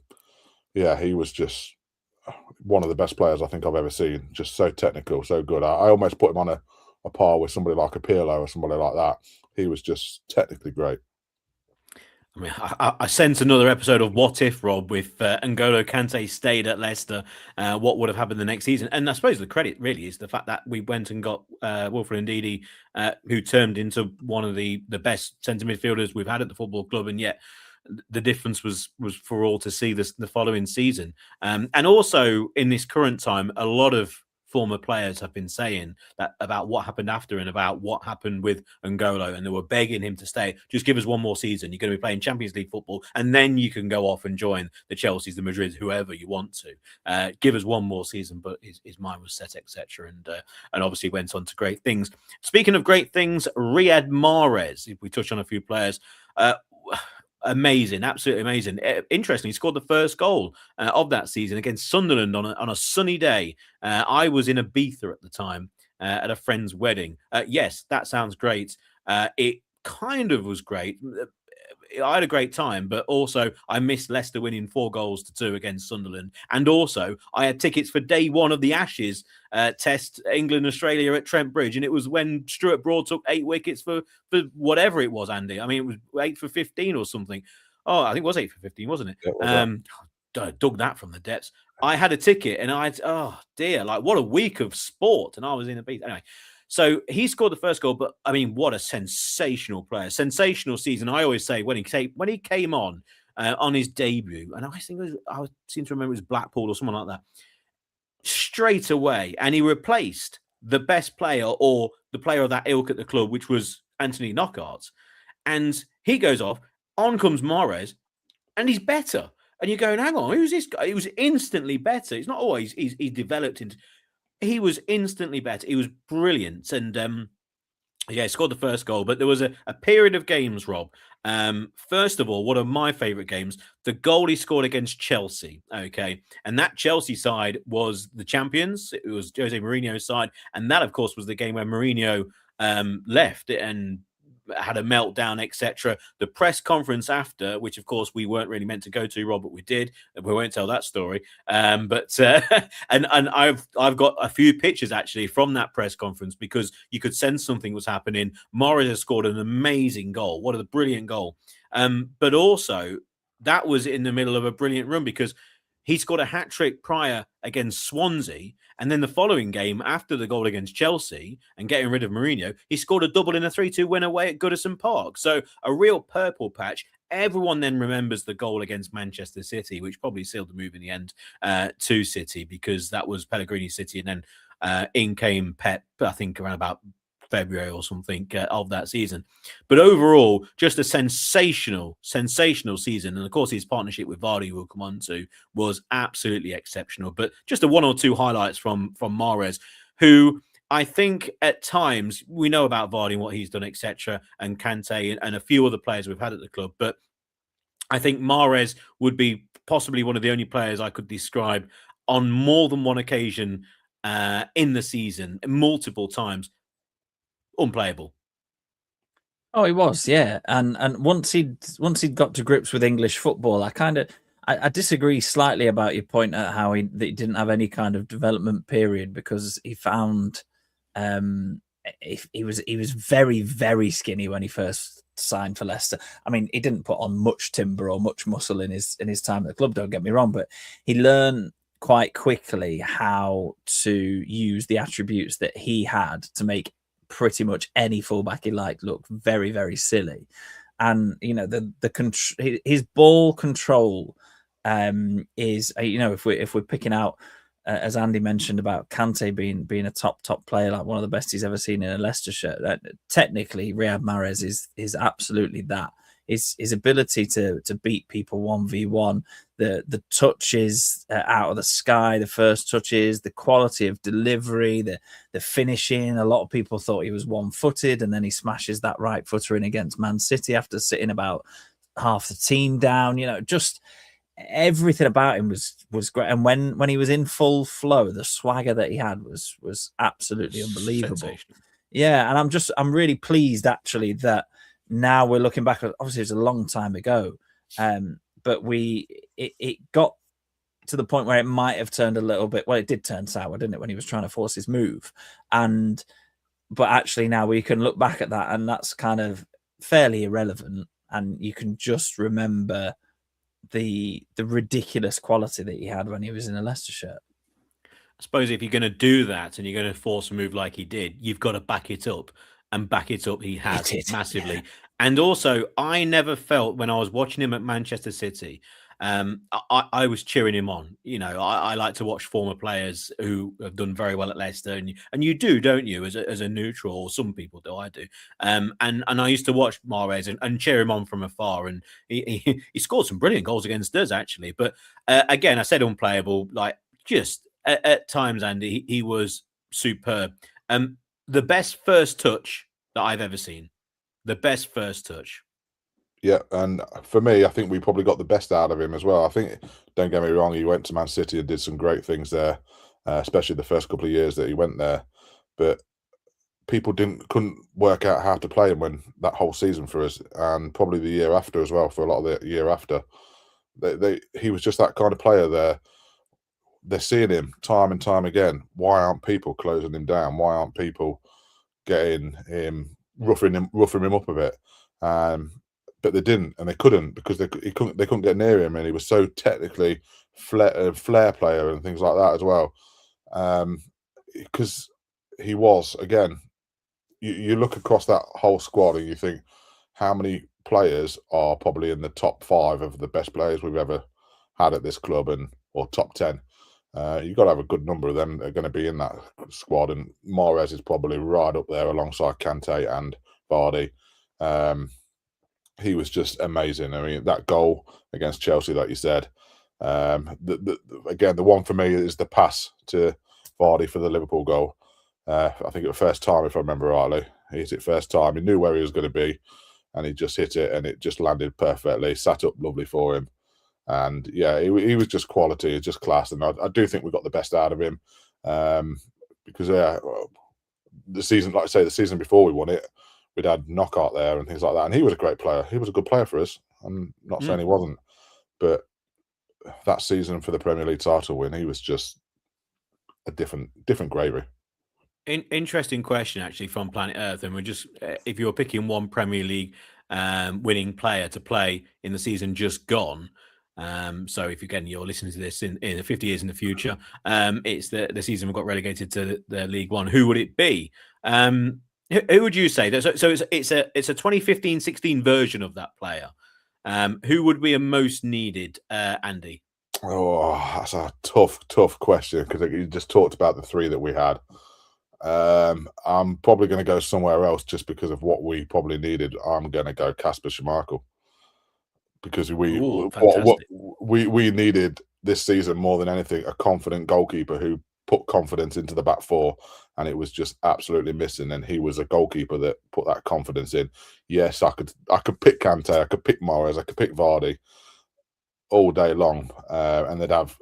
yeah, he was just one of the best players I think I've ever seen. Just so technical, so good. I almost put him on a par with somebody like a Pirlo or somebody like that. He was just technically great. I mean, I sense another episode of What If, Rob, with N'Golo Kante stayed at Leicester. What would have happened the next season? And I suppose the credit really is the fact that we went and got Wilfred Ndidi, who turned into one of the best centre midfielders we've had at the football club, and yet the difference was for all to see the following season. And also in this current time, a lot of former players have been saying that about what happened after and about what happened with N'Golo, and they were begging him to stay. Just give us one more season. You're going to be playing Champions League football, and then you can go off and join the Chelseas, the Madrids, whoever you want to. Give us one more season, but his mind was set, etc. And obviously went on to great things. Speaking of great things, Riyad Mahrez. If we touch on a few players, Amazing, absolutely amazing. Interesting, he scored the first goal of that season against Sunderland on a sunny day. I was in Ibiza at the time at a friend's wedding. Yes, that sounds great. It kind of was great. I had a great time, but also I missed Leicester winning 4-2 against Sunderland. And also I had tickets for day one of the Ashes test, England-Australia at Trent Bridge. And it was when Stuart Broad took 8 wickets for whatever it was, Andy. I mean, it was 8 for 15 or something. Oh, I think it was 8 for 15, wasn't it? I dug that from the depths. I had a ticket and oh dear, like what a week of sport. And I was in a beat. Anyway, so he scored the first goal, but I mean, what a sensational player. Sensational season. I always say when he came on his debut, and I seem to remember it was Blackpool or someone like that, straight away, and he replaced the best player or the player of that ilk at the club, which was Anthony Knockaert. And he goes off, on comes Mahrez, and he's better. And you're going, hang on, who's this guy? He was instantly better. It's not always he's developed into. He was instantly better. He was brilliant. And yeah, he scored the first goal. But there was a period of games, Rob. First of all, one of my favourite games, the goal he scored against Chelsea. Okay. And that Chelsea side was the champions. It was Jose Mourinho's side. And that, of course, was the game where Mourinho left and had a meltdown, etc. The press conference after, which of course we weren't really meant to go to, Rob, but we did. We won't tell that story. But and I've got a few pictures actually from that press conference because you could sense something was happening. Mahrez has scored an amazing goal. What a brilliant goal. But also that was in the middle of a brilliant run because he scored a hat-trick prior against Swansea. And then the following game, after the goal against Chelsea and getting rid of Mourinho, he scored a double in a 3-2 win away at Goodison Park. So a real purple patch. Everyone then remembers the goal against Manchester City, which probably sealed the move in the end to City because that was Pellegrini's City. And then in came Pep, I think around about February or something of that season. But overall, just a sensational season. And of course, his partnership with Vardy, we'll come on to, was absolutely exceptional. But just a one or two highlights from Mahrez, who I think at times we know about Vardy and what he's done, etc., and Kante and a few other players we've had at the club. But I think Mahrez would be possibly one of the only players I could describe on more than one occasion in the season, multiple times, unplayable. Oh, he was, yeah. And once he'd got to grips with English football, I disagree slightly about your point at how he didn't have any kind of development period because he found he was very, very skinny when he first signed for Leicester. I mean, he didn't put on much timber or much muscle in his time at the club, don't get me wrong, but he learned quite quickly how to use the attributes that he had to make pretty much any fullback he liked look very, very silly. And you know, his ball control is, you know, if we're picking out as Andy mentioned about Kante being a top player, like one of the best he's ever seen in a Leicester shirt, technically Riyad Mahrez is absolutely that. His ability to beat people 1v1, the touches out of the sky, the first touches, the quality of delivery, the finishing. A lot of people thought he was one-footed, and then he smashes that right footer in against Man City after sitting about half the team down. You know, just everything about him was great. And when he was in full flow, the swagger that he had was absolutely unbelievable. Yeah, and I'm really pleased actually that now we're looking back at, obviously it was a long time ago, but it got to the point where it might have turned a little bit. Well, it did turn sour, didn't it, when he was trying to force his move? But actually now we can look back at that, and that's kind of fairly irrelevant, and you can just remember the ridiculous quality that he had when he was in a Leicester shirt. I suppose if you're going to do that and you're going to force a move like he did, you've got to back it up. And back it up, he has massively. Yeah. And also, I never felt when I was watching him at Manchester City, I was cheering him on. You know, I like to watch former players who have done very well at Leicester, and you do, don't you, as a neutral, or some people do, I do. And I used to watch Mahrez and cheer him on from afar, and he scored some brilliant goals against us, actually. But again, I said unplayable, like just at times, Andy, he was superb. The best first touch that I've ever seen. The best first touch. Yeah, and for me, I think we probably got the best out of him as well. I think, don't get me wrong, he went to Man City and did some great things there, especially the first couple of years that he went there. But people couldn't work out how to play him when that whole season for us, and probably the year after as well. For a lot of the year after, he was just that kind of player there. They're seeing him time and time again. Why aren't people closing him down? Why aren't people getting him, roughing him up a bit? But they didn't, and they couldn't because they couldn't get near him, and he was so technically flair player and things like that as well. Because he was, again, you look across that whole squad and you think, how many players are probably in the top 5 of the best players we've ever had at this club, or top 10. You've got to have a good number of them that are going to be in that squad, and Mahrez is probably right up there alongside Kante and Vardy. He was just amazing. I mean, that goal against Chelsea, like you said, again, the one for me is the pass to Vardy for the Liverpool goal. I think it was first time, if I remember rightly. He hit it first time. He knew where he was going to be, and he just hit it, and it just landed perfectly. Sat up lovely for him. And yeah, he was just quality, just class. And I do think we got the best out of him, because the season, like I say, the season before we won it, we'd had Knockout there and things like that. And he was a great player. He was a good player for us. I'm not saying he wasn't, but that season for the Premier League title win, he was just a different gravy. Interesting question, actually, from Planet Earth. And we're just, if you're picking one Premier League winning player to play in the season just gone. So if again you're listening to this in 50 years in the future, it's the season we got relegated to the League One. Who would it be? Who would you say? So it's a 2015-16 version of that player. Who would be a most needed, Andy? Oh, that's a tough question, because you just talked about the 3 that we had. I'm probably going to go somewhere else just because of what we probably needed. I'm going to go Kasper Schmeichel, because we needed this season more than anything a confident goalkeeper who put confidence into the back 4, and it was just absolutely missing. And he was a goalkeeper that put that confidence in. Yes, I could pick Kante, I could pick Mahrez, I could pick Vardy all day long, and they'd have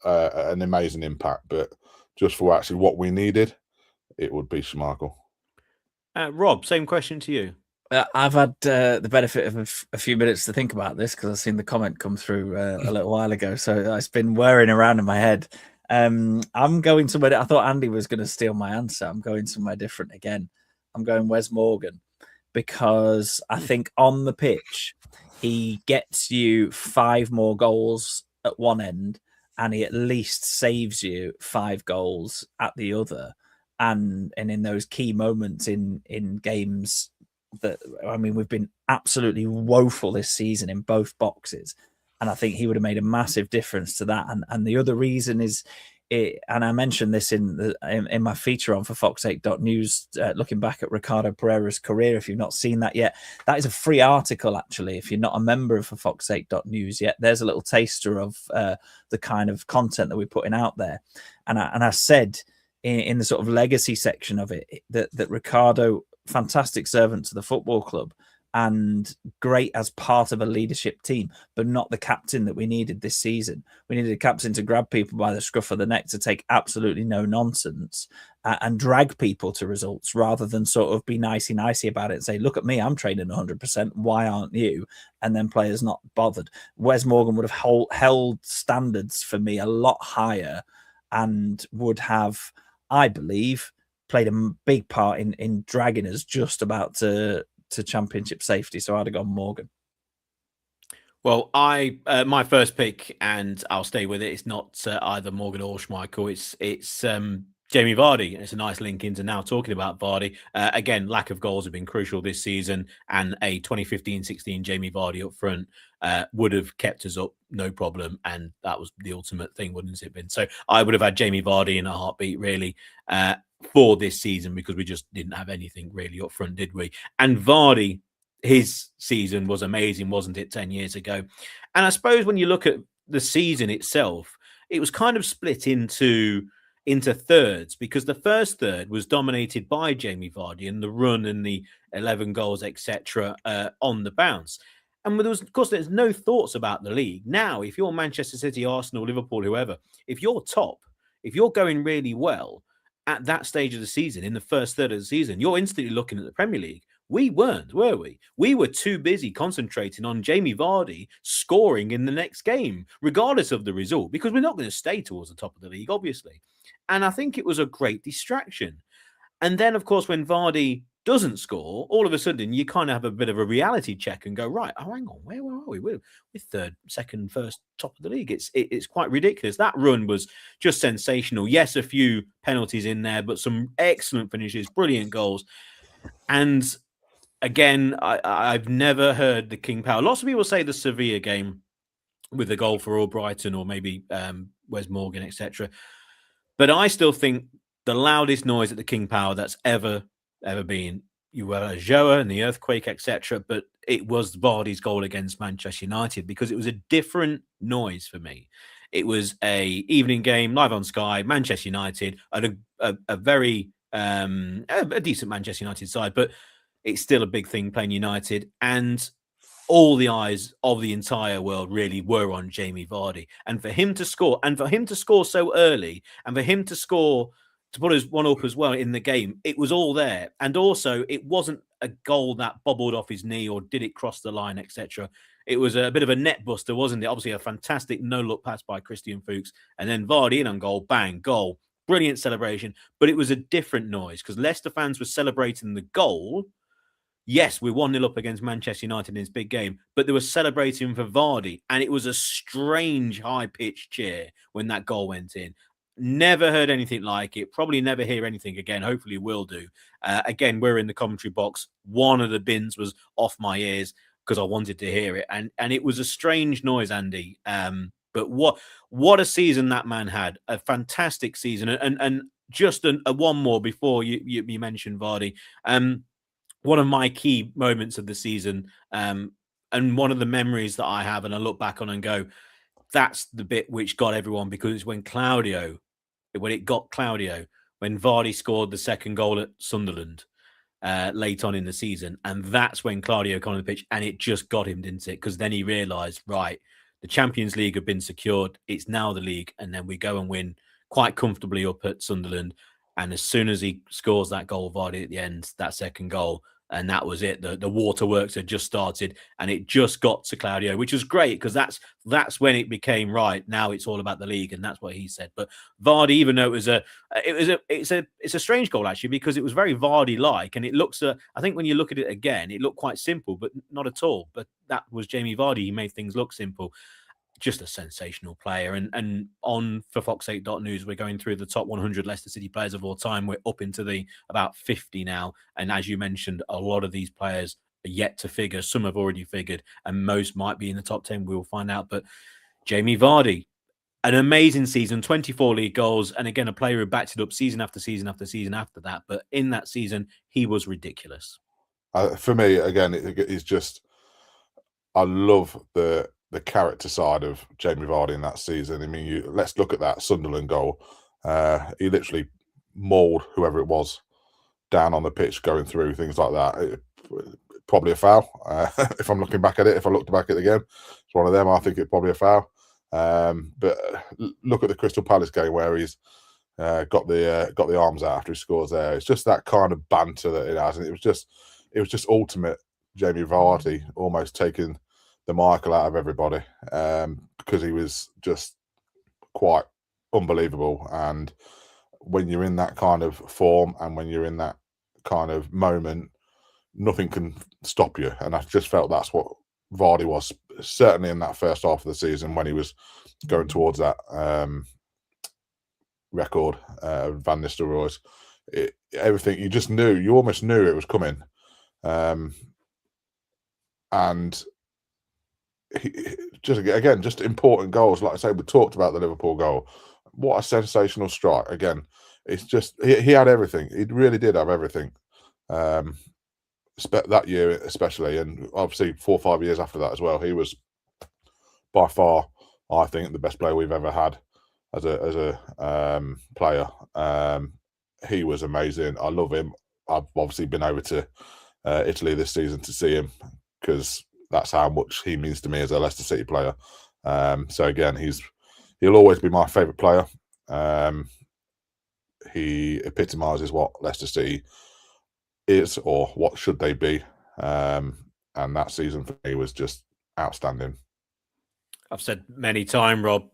an amazing impact. But just for actually what we needed, it would be Schmeichel. Rob, same question to you. I've had the benefit of a few minutes to think about this, because I've seen the comment come through a little while ago. So it's been whirring around in my head. I'm going somewhere. I thought Andy was going to steal my answer. I'm going somewhere different again. I'm going Wes Morgan, because I think on the pitch, he gets you 5 more goals at one end, and he at least saves you 5 goals at the other. And in those key moments in games that, I mean, we've been absolutely woeful this season in both boxes, and I think he would have made a massive difference to that. And the other reason is, and I mentioned this in my feature on for Fox8.news, looking back at Ricardo Pereira's career. If you've not seen that yet, that is a free article, actually. If you're not a member of for Fox8.news yet, there's a little taster of the kind of content that we're putting out there. And I said in the sort of legacy section of it that Ricardo, fantastic servant to the football club and great as part of a leadership team, but not the captain that we needed this season. We needed a captain to grab people by the scruff of the neck, to take absolutely no nonsense and drag people to results, rather than sort of be nicey about it and say, look at me, I'm training 100%. Why aren't you? And then players not bothered. Wes Morgan would have held standards for me a lot higher, and would have, I believe, played a big part in dragging us just about to championship safety. So I'd have gone Morgan. Well, my first pick, and I'll stay with it, it's not either Morgan or Schmeichel. It's Jamie Vardy. It's a nice link into now talking about Vardy. Again, lack of goals have been crucial this season, and a 2015-16 Jamie Vardy up front would have kept us up, no problem. And that was the ultimate thing, wouldn't it been? So I would have had Jamie Vardy in a heartbeat, really, for this season, because we just didn't have anything really up front, did we? And Vardy, his season was amazing, wasn't it, 10 years ago? And I suppose when you look at the season itself, it was kind of split into into thirds, because the first third was dominated by Jamie Vardy and the run and the 11 goals, etc., on the bounce. And there was, of course, there's no thoughts about the league. Now, if you're Manchester City, Arsenal, Liverpool, whoever, if you're top, if you're going really well at that stage of the season, in the first third of the season, you're instantly looking at the Premier League. We weren't, were we? We were too busy concentrating on Jamie Vardy scoring in the next game, regardless of the result, because we're not going to stay towards the top of the league, obviously. And I think it was a great distraction. And then, of course, when Vardy doesn't score, all of a sudden you kind of have a bit of a reality check and go, right, oh, hang on, where are we? We're third, second, first, top of the league. It's quite ridiculous. That run was just sensational. Yes, a few penalties in there, but some excellent finishes, brilliant goals. And again, I've never heard the King Power. Lots of people say the Sevilla game with the goal for Albrighton or maybe Wes Morgan, etc. But I still think the loudest noise at the King Power that's ever been, you were a Joa and the earthquake, etc. But it was Vardy's goal against Manchester United, because it was a different noise for me. It was a evening game, live on Sky, Manchester United, and a very a decent Manchester United side, but it's still a big thing playing United, and all the eyes of the entire world really were on Jamie Vardy. And for him to score, so early, and for him to score, to put us one up as well in the game, it was all there. And also, it wasn't a goal that bobbled off his knee or did it cross the line, etc. It was a bit of a net buster, wasn't it? Obviously, a fantastic no-look pass by Christian Fuchs. And then Vardy in on goal, bang, goal. Brilliant celebration. But it was a different noise, because Leicester fans were celebrating the goal. Yes, we're 1-0 up against Manchester United in this big game, but they were celebrating for Vardy, and it was a strange high-pitched cheer when that goal went in. Never heard anything like it. Probably never hear anything again. Hopefully we'll do. Again, we're in the commentary box. One of the bins was off my ears because I wanted to hear it, and it was a strange noise, Andy. But what a season that man had. A fantastic season. And just a one more before you mentioned Vardy. One of my key moments of the season, and one of the memories that I have, and I look back on and go, that's the bit which got everyone, because it's when Vardy scored the second goal at Sunderland late on in the season. And that's when Claudio came on the pitch, and it just got him, didn't it? Because then he realised, right, the Champions League have been secured. It's now the league. And then we go and win quite comfortably up at Sunderland. And as soon as he scores that goal, Vardy at the end, that second goal, and that was it. The waterworks had just started, and it just got to Claudio, which was great, because that's when it became right. Now it's all about the league, and that's what he said. But Vardy, even though it's a strange goal actually, because it was very Vardy-like, and it looks. I think when you look at it again, it looked quite simple, but not at all. But that was Jamie Vardy. He made things look simple. Just a sensational player. And on for Fox8.news, we're going through the top 100 Leicester City players of all time. We're up into the about 50 now. And as you mentioned, a lot of these players are yet to figure. Some have already figured, and most might be in the top 10. We will find out. But Jamie Vardy, an amazing season, 24 league goals. And again, a player who backed it up season after season after season after that. But in that season, he was ridiculous. For me, again, it's just, I love the character side of Jamie Vardy in that season. I mean, let's look at that Sunderland goal. He literally mauled whoever it was down on the pitch, going through, things like that. Probably a foul. If I'm looking back at it, if I looked back at it again, it's one of them. I think it's probably a foul. But look at the Crystal Palace game where he's got the arms out after he scores there. It's just that kind of banter that it has, and it was just ultimate Jamie Vardy, almost taking the Michael out of everybody, because he was just quite unbelievable. And when you're in that kind of form, and when you're in that kind of moment, nothing can stop you. And I just felt that's what Vardy was, certainly in that first half of the season, when he was going towards that record, Van Nistelrooy's. Everything, you almost knew it was coming. And just important goals. Like I say, we talked about the Liverpool goal. What a sensational strike. Again, it's just, he had everything. He really did have everything. That year especially, and obviously 4 or 5 years after that as well. He was by far, I think, the best player we've ever had as a player. He was amazing. I love him. I've obviously been over to Italy this season to see him because that's how much he means to me as a Leicester City player. So again, he'll always be my favourite player. He epitomises what Leicester City is, or what should they be. And that season for me was just outstanding. I've said many times, Rob,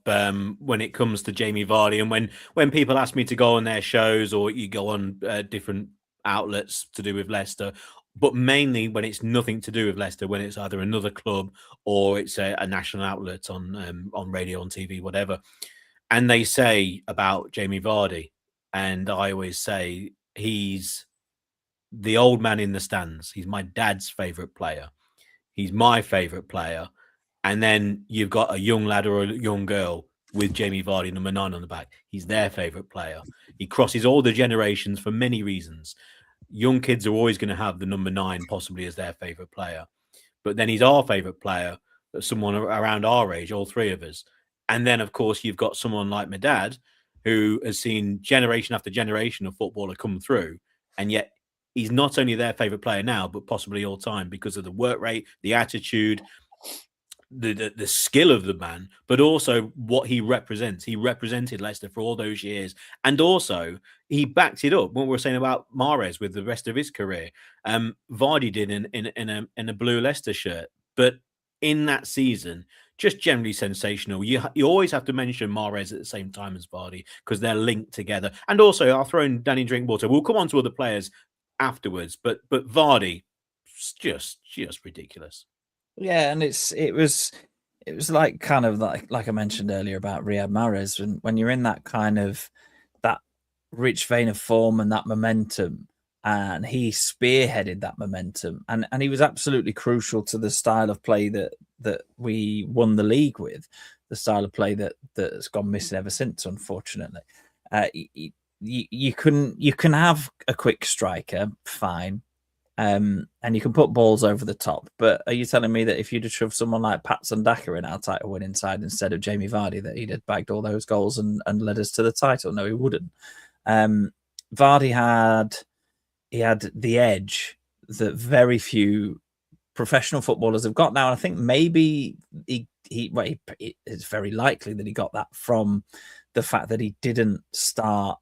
when it comes to Jamie Vardy, and when people ask me to go on their shows or you go on different outlets to do with Leicester, but mainly when it's nothing to do with Leicester, when it's either another club or it's a national outlet on radio, on TV, whatever, and they say about Jamie Vardy, and I always say he's the old man in the stands. He's my dad's favourite player. He's my favourite player. And then you've got a young lad or a young girl with Jamie Vardy, number 9 on the back. He's their favourite player. He crosses all the generations for many reasons. Young kids are always going to have the number 9 possibly as their favourite player. But then he's our favourite player, someone around our age, all three of us. And then, of course, you've got someone like my dad who has seen generation after generation of footballer come through. And yet he's not only their favourite player now, but possibly all time because of the work rate, the attitude, the skill of the man, but also what he represents. He represented Leicester for all those years, and also he backed it up. What we're saying about Mahrez with the rest of his career, Vardy did in a blue Leicester shirt, but in that season, just generally sensational. You always have to mention Mahrez at the same time as Vardy because they're linked together. And also, I'll throw in Danny Drinkwater. We'll come on to other players afterwards, but Vardy, just ridiculous. Yeah, and it was like kind of like I mentioned earlier about Riyad Mahrez, and when you're in that kind of that rich vein of form and that momentum, and he spearheaded that momentum, and he was absolutely crucial to the style of play that we won the league with, the style of play that's gone missing ever since, unfortunately. You can have a quick striker, fine. And you can put balls over the top. But are you telling me that if you'd have shoved someone like Patson Daka in our title winning side instead of Jamie Vardy, that he'd have bagged all those goals and led us to the title? No, he wouldn't. Vardy had the edge that very few professional footballers have got now. And I think maybe it's very likely that he got that from the fact that he didn't start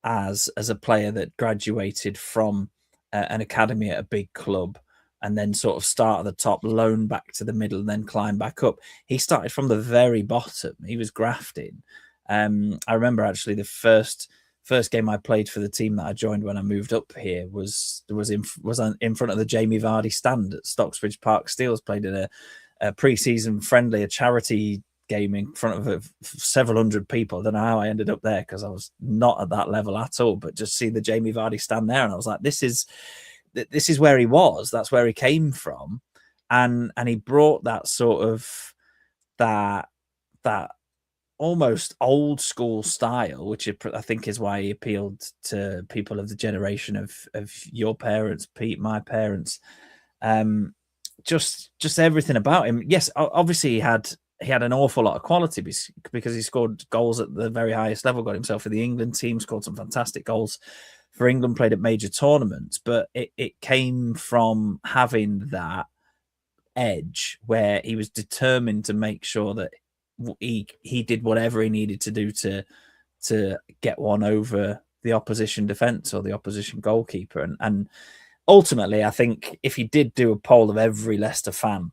as a player that graduated from an academy at a big club and then sort of start at the top, loan back to the middle, and then climb back up. He started from the very bottom. He was grafting. I remember actually the first game I played for the team that I joined when I moved up here was in front of the Jamie Vardy stand at Stocksbridge Park. Steels played in a pre-season friendly, a charity game in front of several hundred people. I don't know how I ended up there because I was not at that level at all, but just see the Jamie Vardy stand there and I was like, this is where he was. That's where he came from. And he brought that sort of that almost old school style, which I think is why he appealed to people of the generation of your parents, Pete, my parents. Just everything about him. Yes, obviously he had an awful lot of quality because he scored goals at the very highest level, got himself in the England team, scored some fantastic goals for England, played at major tournaments, but it came from having that edge where he was determined to make sure that he did whatever he needed to do to get one over the opposition defence or the opposition goalkeeper. And ultimately, I think if he did do a poll of every Leicester fan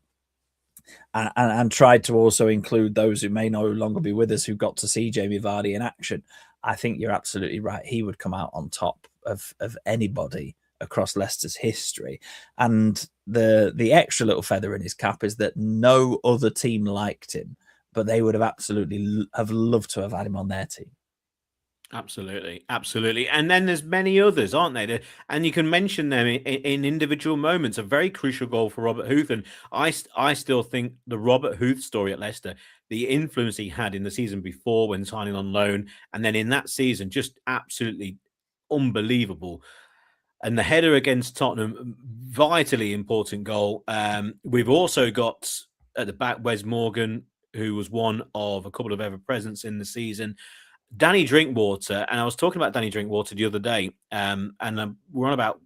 and tried to also include those who may no longer be with us who got to see Jamie Vardy in action, I think you're absolutely right. He would come out on top of anybody across Leicester's history. And the extra little feather in his cap is that no other team liked him, but they would have absolutely have loved to have had him on their team. Absolutely, absolutely. And then there's many others, aren't there? And you can mention them in individual moments. A very crucial goal for Robert Huth. And I still think the Robert Huth story at Leicester, the influence he had in the season before when signing on loan, and then in that season, just absolutely unbelievable. And the header against Tottenham, vitally important goal. We've also got at the back Wes Morgan, who was one of a couple of ever presents in the season. Danny Drinkwater, and I was talking about Danny Drinkwater the other day, and we're on about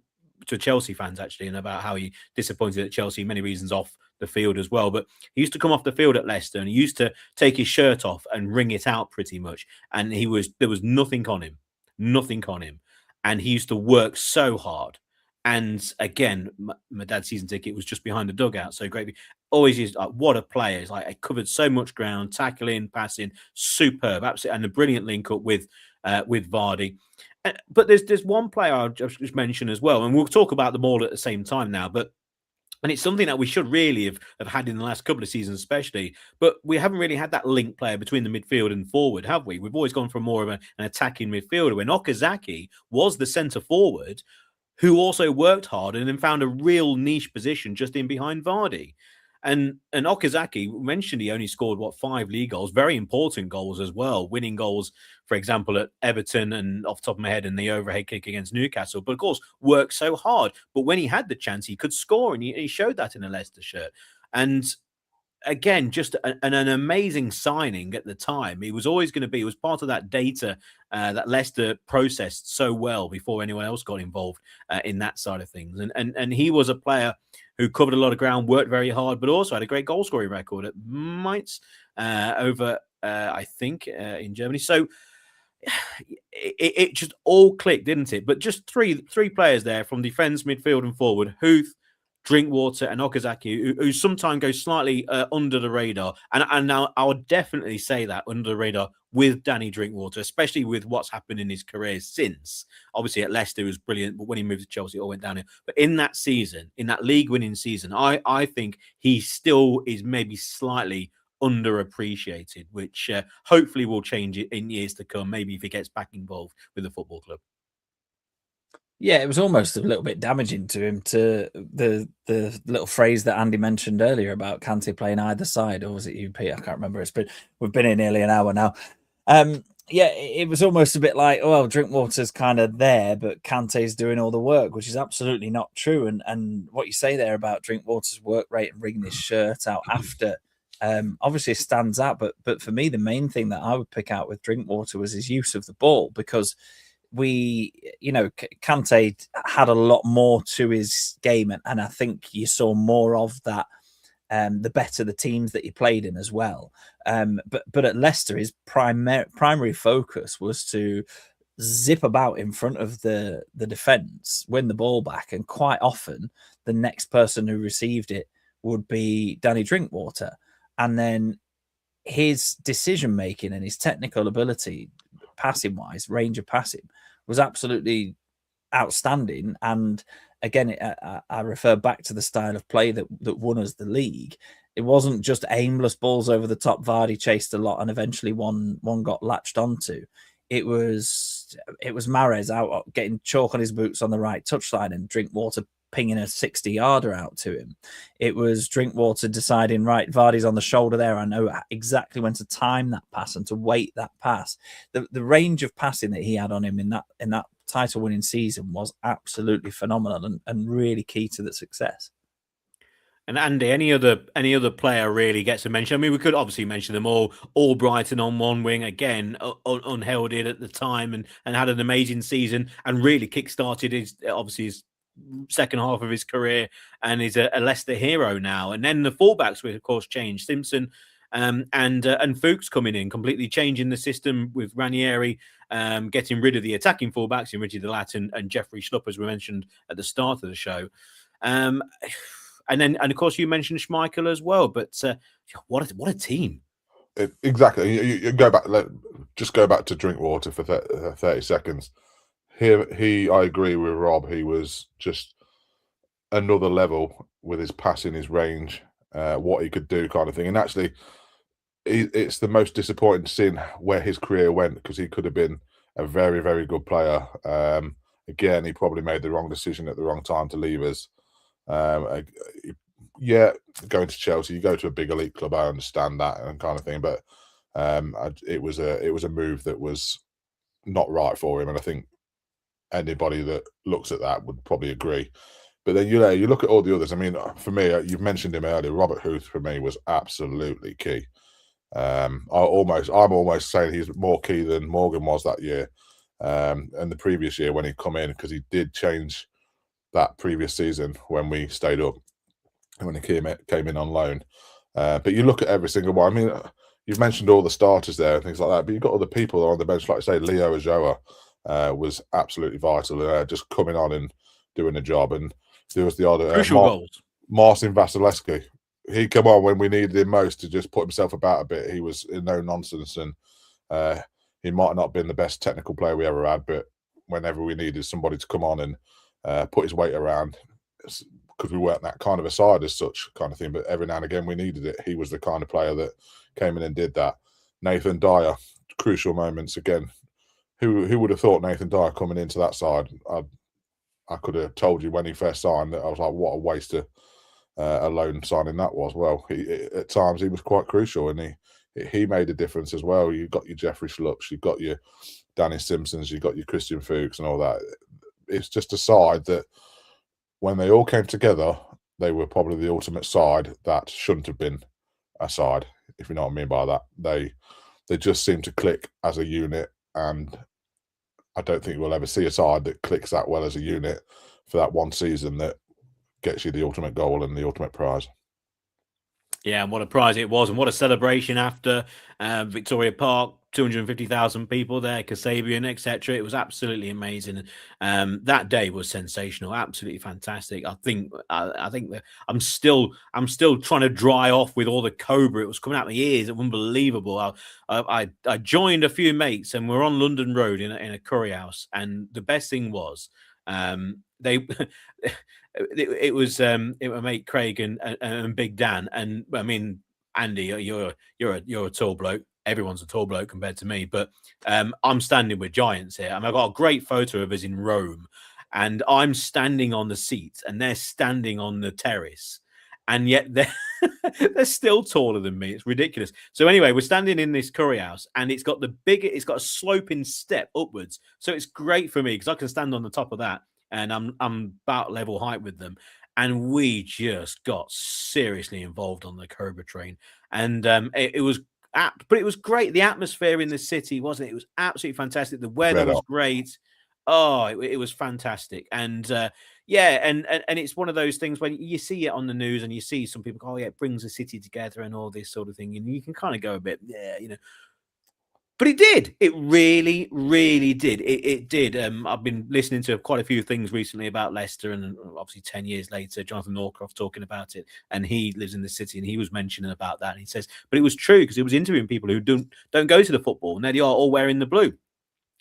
to Chelsea fans actually, and about how he disappointed at Chelsea, many reasons off the field as well. But he used to come off the field at Leicester, and he used to take his shirt off and wring it out pretty much, and there was nothing on him, and he used to work so hard. And again, my dad's season ticket was just behind the dugout, so great. Always used what a player! It's like, it covered so much ground, tackling, passing, superb, absolutely, and a brilliant link up with Vardy. But there's one player I'll just mention as well, and we'll talk about them all at the same time now. And it's something that we should really have had in the last couple of seasons, especially. But we haven't really had that link player between the midfield and forward, have we? We've always gone for more of an attacking midfielder. When Okazaki was the centre forward, who also worked hard and then found a real niche position just in behind Vardy. And Okazaki mentioned he only scored 5 league goals, very important goals as well, winning goals, for example, at Everton and off the top of my head, and the overhead kick against Newcastle. But of course, worked so hard. But when he had the chance, he could score, and he showed that in a Leicester shirt. And again, just an amazing signing at the time. He was always going to be, it was part of that data that Leicester processed so well before anyone else got involved in that side of things. And he was a player who covered a lot of ground, worked very hard, but also had a great goal scoring record at Mainz over, I think, in Germany. So it just all clicked, didn't it? But just three players there from defence, midfield, and forward: Huth, Drinkwater, and Okazaki, who sometimes go slightly under the radar. And now I would definitely say that under the radar with Danny Drinkwater, especially with what's happened in his career since. Obviously at Leicester, it was brilliant, but when he moved to Chelsea, it all went down. But in that season, in that league-winning season, I think he still is maybe slightly underappreciated, which hopefully will change it in years to come, maybe if he gets back involved with the football club. Yeah, it was almost a little bit damaging to him, to the little phrase that Andy mentioned earlier about Kante playing either side, or was it you, Pete? I can't remember. We've been in nearly an hour now. Yeah, it was almost a bit like, well, Drinkwater's kind of there, but Kante's doing all the work, which is absolutely not true. And what you say there about Drinkwater's work rate and wringing his shirt out after, obviously stands out. But for me, the main thing that I would pick out with Drinkwater was his use of the ball, because Kante had a lot more to his game, and I think you saw more of that the better the teams that he played in as well. But at Leicester, his primary focus was to zip about in front of the defence, win the ball back, and quite often the next person who received it would be Danny Drinkwater. And then his decision making and his technical ability, passing wise, range of passing, was absolutely outstanding. And again, I refer back to the style of play that won us the league. It wasn't just aimless balls over the top. Vardy chased a lot, and eventually one got latched onto. It was Mahrez out getting chalk on his boots on the right touchline, and Drinkwater pinging a 60-yarder out to him. It was Drinkwater deciding, right, Vardy's on the shoulder there, I know exactly when to time that pass and to weight that pass. The range of passing that he had on him in that title-winning season was absolutely phenomenal and really key to the success. And Andy, any other player really gets a mention? I mean, we could obviously mention them all. Brighton on one wing, again, unheralded at the time, and had an amazing season, and really kick-started his second half of his career, and is a Leicester hero now. And then the fullbacks were, of course, changed. Simpson and Fuchs coming in, completely changing the system with Ranieri, getting rid of the attacking fullbacks in Richie Delat and Jeffrey Schlupp, as we mentioned at the start of the show. And of course you mentioned Schmeichel as well. But what a team! Exactly. You go back. Just go back to Drinkwater for 30 seconds. I agree with Rob. He was just another level with his passing, his range, what he could do, kind of thing. And actually, it's the most disappointing seeing where his career went, because he could have been a very, very good player. Again, he probably made the wrong decision at the wrong time to leave us. Yeah, going to Chelsea, you go to a big elite club, I understand that and kind of thing, but it was a move that was not right for him, and I think anybody that looks at that would probably agree. But then you look at all the others. I mean, for me, you've mentioned him earlier. Robert Huth for me was absolutely key. I'm almost saying he's more key than Morgan was that year, and the previous year when he come in, because he did change that previous season when we stayed up and when he came in on loan. But you look at every single one. I mean, you've mentioned all the starters there and things like that, but you've got other people on the bench, like I say, Leo Ajoa was absolutely vital, just coming on and doing the job. And there was the other Crucial goals. Marcin Vasilevsky. He came on when we needed him most to just put himself about a bit. He was no nonsense, and he might not have been the best technical player we ever had, but whenever we needed somebody to come on and put his weight around, because we weren't that kind of a side as such kind of thing, but every now and again we needed it. He was the kind of player that came in and did that. Nathan Dyer, crucial moments again. Who would have thought Nathan Dyer coming into that side? I could have told you when he first signed that I was like, what a waste of a loan signing that was. Well, at times he was quite crucial, and he made a difference as well. You've got your Jeffrey Schlups, you've got your Danny Simpsons, you've got your Christian Fuchs and all that. It's just a side that when they all came together, they were probably the ultimate side that shouldn't have been a side, if you know what I mean by that. They just seem to click as a unit, and I don't think we'll ever see a side that clicks that well as a unit for that one season that gets you the ultimate goal and the ultimate prize. Yeah, and what a prize it was, and what a celebration after Victoria Park. 250,000 people there, Kasabian, etc. It was absolutely amazing. That day was sensational, absolutely fantastic. I think that I'm still trying to dry off with all the Cobra. It was coming out my ears. It was unbelievable. I joined a few mates, and we're on London Road in a curry house. And the best thing was they. It was my mate Craig and Big Dan, and I mean Andy, you're a tall bloke. Everyone's a tall bloke compared to me, but I'm standing with giants here. And I've got a great photo of us in Rome, and I'm standing on the seats, and they're standing on the terrace, and yet they're still taller than me. It's ridiculous. So anyway, we're standing in this curry house, and it's got a sloping step upwards, so it's great for me because I can stand on the top of that, and I'm about level height with them. And we just got seriously involved on the Cobra train, and it was. But it was great. The atmosphere in the city, wasn't it? It was absolutely fantastic. The weather was great. Oh, it was fantastic. And yeah, and it's one of those things when you see it on the news and you see some people go, oh, yeah, it brings the city together and all this sort of thing. And you can kind of go a bit, yeah, you know. But it did. It really, really did. It did. I've been listening to quite a few things recently about Leicester, and obviously 10 years later, Jonathan Norcroft talking about it, and he lives in the city, and he was mentioning about that. And he says, but it was true because it was interviewing people who don't go to the football, and there they are all wearing the blue,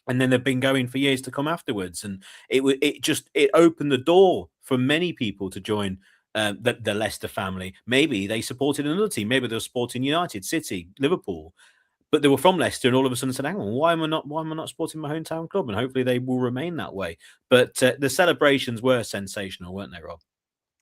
and then they've been going for years to come afterwards, and it opened the door for many people to join. The Leicester family. Maybe they supported another team. Maybe they were supporting United, City, Liverpool. But they were from Leicester, and all of a sudden said, "Hang on, why am I not supporting my hometown club?" And hopefully they will remain that way. But the celebrations were sensational, weren't they, Rob?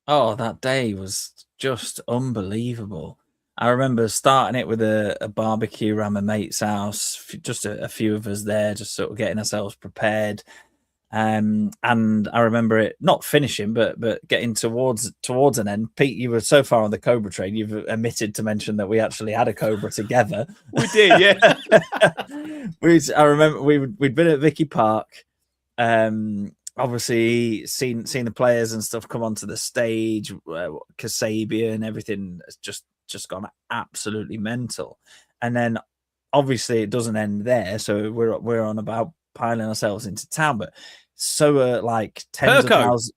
Oh, that day was just unbelievable. I remember starting it with a barbecue around my mate's house, just a few of us there, just sort of getting ourselves prepared. And I remember it not finishing, but getting towards an end. Pete, you were so far on the Cobra train, you've omitted to mention that we actually had a Cobra together. We did, yeah. I remember we'd been at Vicky Park, obviously seen the players and stuff come onto the stage, Kasabian and everything has just gone absolutely mental. And then obviously it doesn't end there, so we're on about piling ourselves into town, but so like tens of thousands.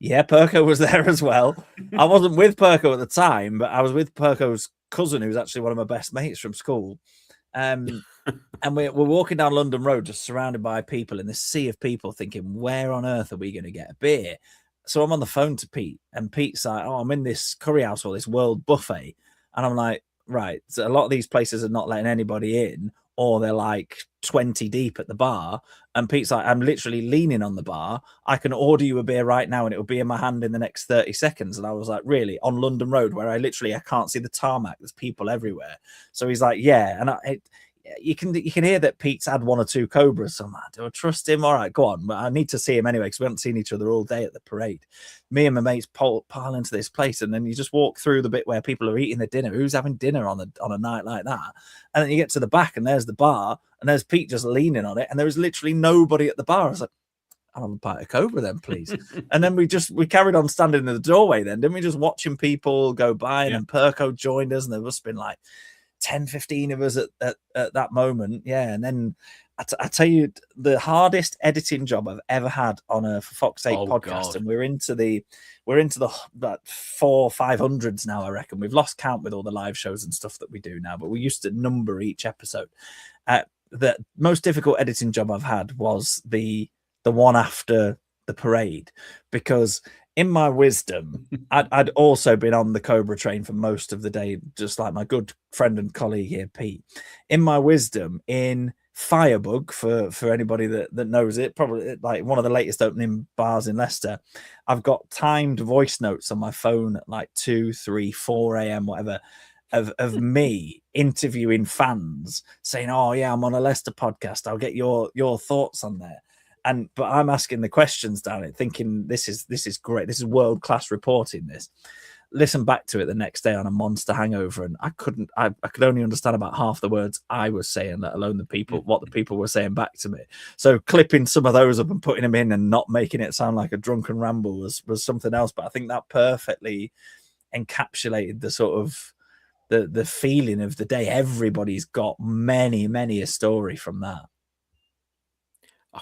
Yeah, Perko was there as well. I wasn't with Perko at the time, but I was with Perko's cousin, who's actually one of my best mates from school. And we're walking down London Road, just surrounded by people in this sea of people, thinking, where on earth are we going to get a beer? So I'm on the phone to Pete, and Pete's like, oh, I'm in this curry house or this world buffet. And I'm like, right, so a lot of these places are not letting anybody in, or they're like 20 deep at the bar. And Pete's like, I'm literally leaning on the bar. I can order you a beer right now and it'll be in my hand in the next 30 seconds. And I was like, really? On London Road, where I can't see the tarmac, there's people everywhere. So he's like, yeah. And you can hear that Pete's had one or two cobras. So I'm like, do I trust him? All right, go on. But I need to see him anyway because we haven't seen each other all day at the parade. Me and my mates pile into this place, and then you just walk through the bit where people are eating their dinner. Who's having dinner on a night like that? And then you get to the back, and there's the bar, and there's Pete just leaning on it, and there was literally nobody at the bar. I was like, I'll have a pint of Cobra then, please. And then we carried on standing in the doorway then, didn't we? Just watching people go by, and then Perko joined us, and there must have been like 10, 15 of us at that moment. Yeah. And then I tell you, the hardest editing job I've ever had on a For Fox's Sake podcast. God. And we're into the about 400-500s now, I reckon. We've lost count with all the live shows and stuff that we do now, but we used to number each episode. The most difficult editing job I've had was the one after the parade, because in my wisdom, I'd also been on the Cobra train for most of the day, just like my good friend and colleague here, Pete. In my wisdom, in Firebug, for anybody that knows it, probably like one of the latest opening bars in Leicester, I've got timed voice notes on my phone at like 2, 3, 4 a.m., whatever, of me interviewing fans saying, oh yeah, I'm on a Leicester podcast. I'll get your thoughts on there. But I'm asking the questions down it, thinking this is great. This is world-class reporting. This. Listen back to it the next day on a monster hangover, and I could only understand about half the words I was saying, let alone what the people were saying back to me. So clipping some of those up and putting them in and not making it sound like a drunken ramble was something else. But I think that perfectly encapsulated the sort of the feeling of the day. Everybody's got many a story from that.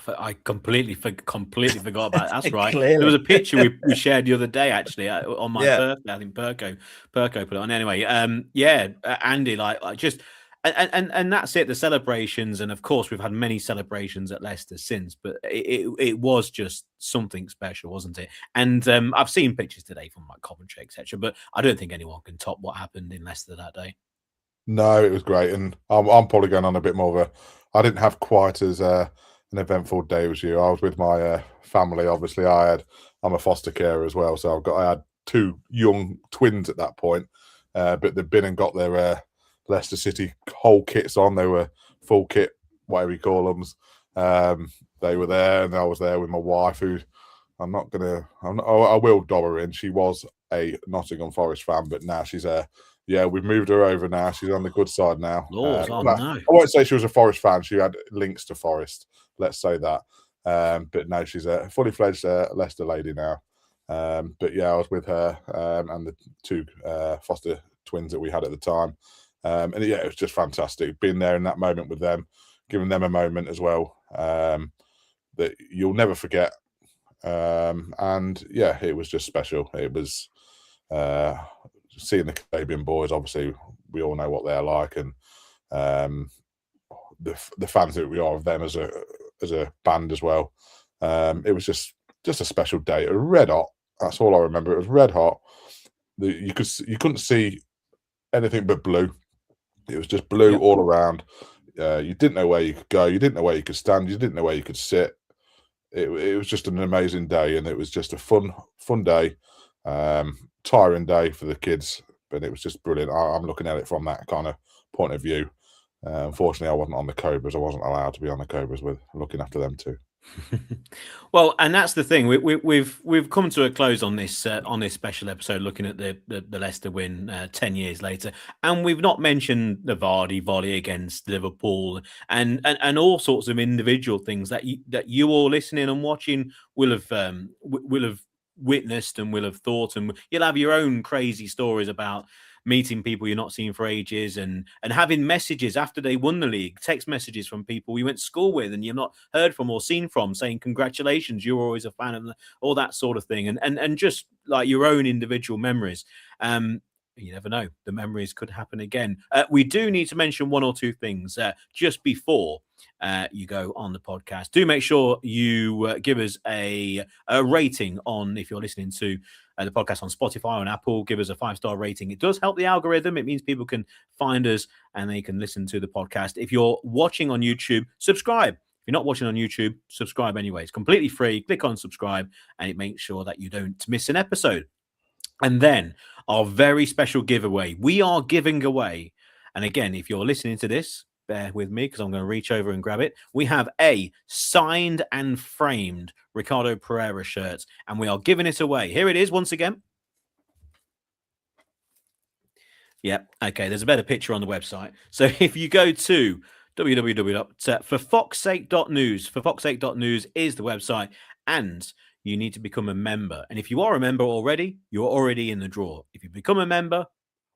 I completely forgot about it. That's right. Clearly. There was a picture we shared the other day, actually, on my birthday. I think Perko put it on. Anyway, Andy, like just and that's it. The celebrations, and of course, we've had many celebrations at Leicester since, but it was just something special, wasn't it? And I've seen pictures today from like Coventry, etc., but I don't think anyone can top what happened in Leicester that day. No, it was great, and I'm probably going on a bit more of a. I didn't have quite as an eventful day as you. I was with my family. Obviously, I'm a foster carer as well, so I had 2 young twins at that point, but they'd been and got their Leicester City whole kits on. They were full kit, whatever you call them. They were there, and I was there with my wife, who I will dob her in. She was a Nottingham Forest fan, but now she's we've moved her over now. She's on the good side now. Lord, no. I won't say she was a Forest fan. She had links to Forest. Let's say that. But no, she's a fully fledged Leicester lady now. But yeah, I was with her and the 2 foster twins that we had at the time. And yeah, it was just fantastic being there in that moment with them, giving them a moment as well that you'll never forget. And yeah, it was just special. It was seeing the Caribbean boys. Obviously, we all know what they're like, and the fans that we are of them as a band as well. It was just a special day. It was red hot. That's all I remember. It was red hot. You couldn't see anything but blue. It was just blue all around. You didn't know where you could go. You didn't know where you could stand. You didn't know where you could sit. It was just an amazing day, and it was just a fun day. Tiring day for the kids, but it was just brilliant. I'm looking at it from that kind of point of view. Unfortunately, I wasn't on the Cobras. I wasn't allowed to be on the Cobras with looking after them too. Well, and that's the thing. We've come to a close on this special episode, looking at the Leicester win 10 years later, and we've not mentioned the Vardy volley against Liverpool and all sorts of individual things that you all listening and watching will have witnessed and will have thought, and you'll have your own crazy stories about meeting people you're not seeing for ages and having messages after they won the league, text messages from people you went to school with and you've not heard from or seen from, saying congratulations, you were always a fan of all that sort of thing, and just like your own individual memories. You never know, the memories could happen again. We do need to mention 1 or 2 things just before you go on the podcast. Do make sure you give us a rating on, if you're listening to the podcast on Spotify and Apple, give us a 5-star rating. It does help the algorithm. It means people can find us and they can listen to the podcast. If you're watching on YouTube, subscribe. If you're not watching on YouTube, subscribe anyway. It's completely free. Click on subscribe and it makes sure that you don't miss an episode. And then our very special giveaway. We are giving away, and again, if you're listening to this, bear with me because I'm going to reach over and grab it. We have a signed and framed Ricardo Pereira shirt, and we are giving it away. Here it is once again. Yep. Okay. There's a better picture on the website. So if you go to www.forfoxsake.news, forfoxsake.news is the website, and you need to become a member. And if you are a member already, you're already in the draw. If you become a member,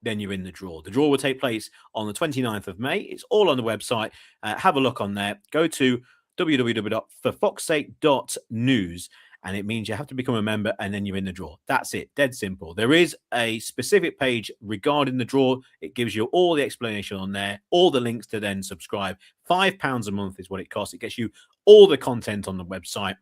then you're in the draw. The draw will take place on the 29th of May. It's all on the website. Have a look on there. Go to www.forfoxsake.news. And it means you have to become a member and then you're in the draw. That's it. Dead simple. There is a specific page regarding the draw. It gives you all the explanation on there, all the links to then subscribe. £5 a month is what it costs. It gets you all the content on the website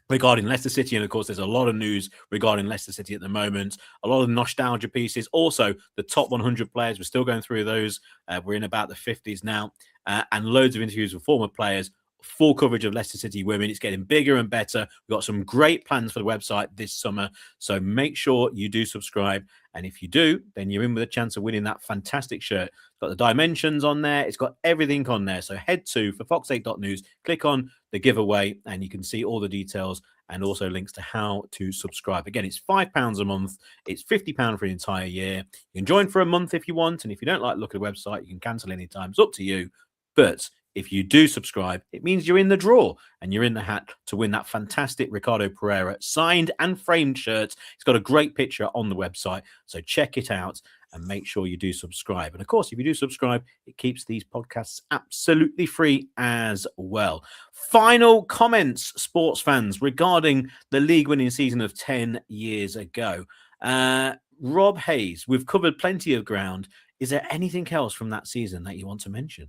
regarding Leicester City. And of course, there's a lot of news regarding Leicester City at the moment, a lot of nostalgia pieces. Also, the top 100 players, we're still going through those. We're in about the 50s now, and loads of interviews with former players. Full coverage of Leicester City women. It's getting bigger and better. We've got some great plans for the website this summer. So make sure you do subscribe. And if you do, then you're in with a chance of winning that fantastic shirt. It's got the dimensions on there. It's got everything on there. So head to forfoxsake.news, click on the giveaway, and you can see all the details and also links to how to subscribe. Again, it's £5 a month. It's £50 for the entire year. You can join for a month if you want. And if you don't like the look at the website, you can cancel anytime. It's up to you. But if you do subscribe, it means you're in the draw and you're in the hat to win that fantastic Ricardo Pereira signed and framed shirt. It's got a great picture on the website, so check it out and make sure you do subscribe. And of course, if you do subscribe, it keeps these podcasts absolutely free as well. Final comments, sports fans, regarding the league winning season of 10 years ago. Rob Hayes, we've covered plenty of ground. Is there anything else from that season that you want to mention?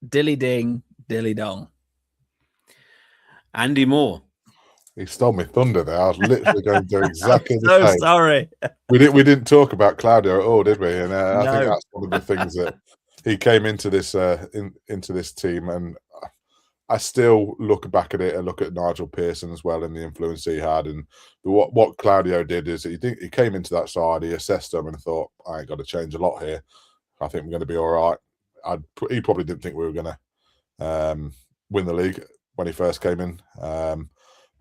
Dilly ding, dilly dong. Andy Moore. He stole my thunder there. I was literally going to do exactly the So same. sorry. We didn't talk about Claudio at all, did we? And I think No. that's one of the things that he came into this into this team, and I still look back at it and look at Nigel Pearson as well and the influence he had. And what Claudio did is he came into that side, he assessed them and thought, I ain't got to change a lot here. I think we're going to be all right. He probably didn't think we were going to win the league when he first came in.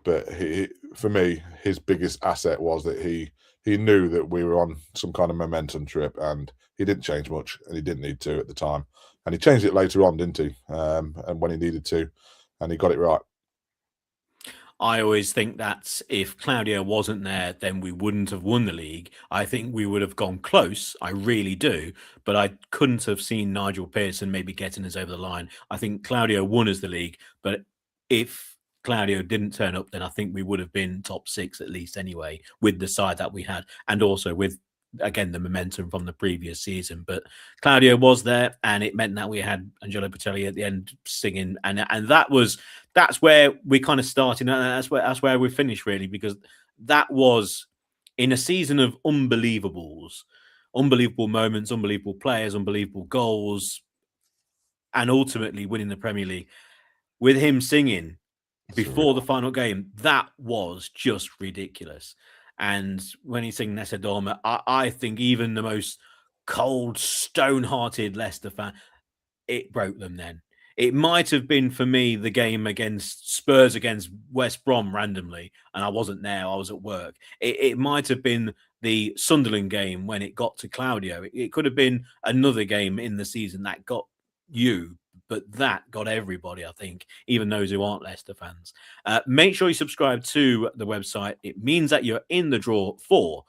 But for me, his biggest asset was that he knew that we were on some kind of momentum trip, and he didn't change much, and he didn't need to at the time. And he changed it later on, didn't he? And when he needed to, and he got it right. I always think that if Claudio wasn't there, then we wouldn't have won the league. I think we would have gone close. I really do. But I couldn't have seen Nigel Pearson maybe getting us over the line. I think Claudio won us the league. But if Claudio didn't turn up, then I think we would have been top 6 at least anyway, with the side that we had. And also with, again, the momentum from the previous season. But Claudio was there, and it meant that we had Angelo Bocelli at the end singing. And that's where we kind of started, and that's where we finished, really, because that was in a season of unbelievable moments, unbelievable players, unbelievable goals, and ultimately winning the Premier League with him singing before the final game. That was just ridiculous. And when he sang Nessa Dorma, I think even the most cold, stone-hearted Leicester fan, it broke them then. It might have been, for me, the game against Spurs against West Brom randomly, and I wasn't there. I was at work. It might have been the Sunderland game when it got to Claudio. It could have been another game in the season that got you, but that got everybody, I think, even those who aren't Leicester fans. Make sure you subscribe to the website. It means that you're in the draw for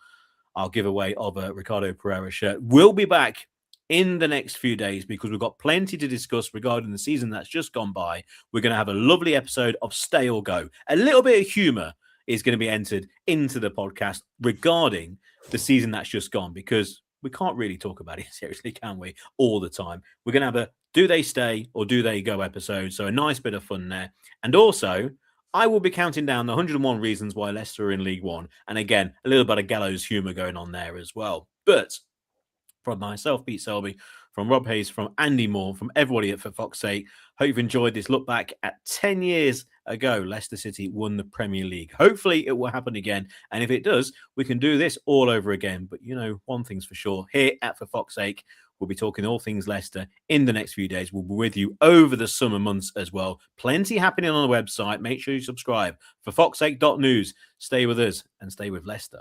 our giveaway of a Ricardo Pereira shirt. We'll be back in the next few days because we've got plenty to discuss regarding the season that's just gone by. We're going to have a lovely episode of Stay or Go. A little bit of humour is going to be entered into the podcast regarding the season that's just gone, because we can't really talk about it seriously, can we, all the time. We're going to have a do they stay or do they go episode, so a nice bit of fun there. And also, I will be counting down the 101 reasons why Leicester are in League One. And again, a little bit of gallows humour going on there as well. But from myself, Pete Selby, from Rob Hayes, from Andy Moore, from everybody at For Fox's Sake, hope you've enjoyed this look back at 10 years ago, Leicester City won the Premier League. Hopefully it will happen again. And if it does, we can do this all over again. But you know, one thing's for sure, here at For Fox's Sake, we'll be talking all things Leicester in the next few days. We'll be with you over the summer months as well. Plenty happening on the website. Make sure you subscribe. For foxsake.news. Stay with us and stay with Leicester.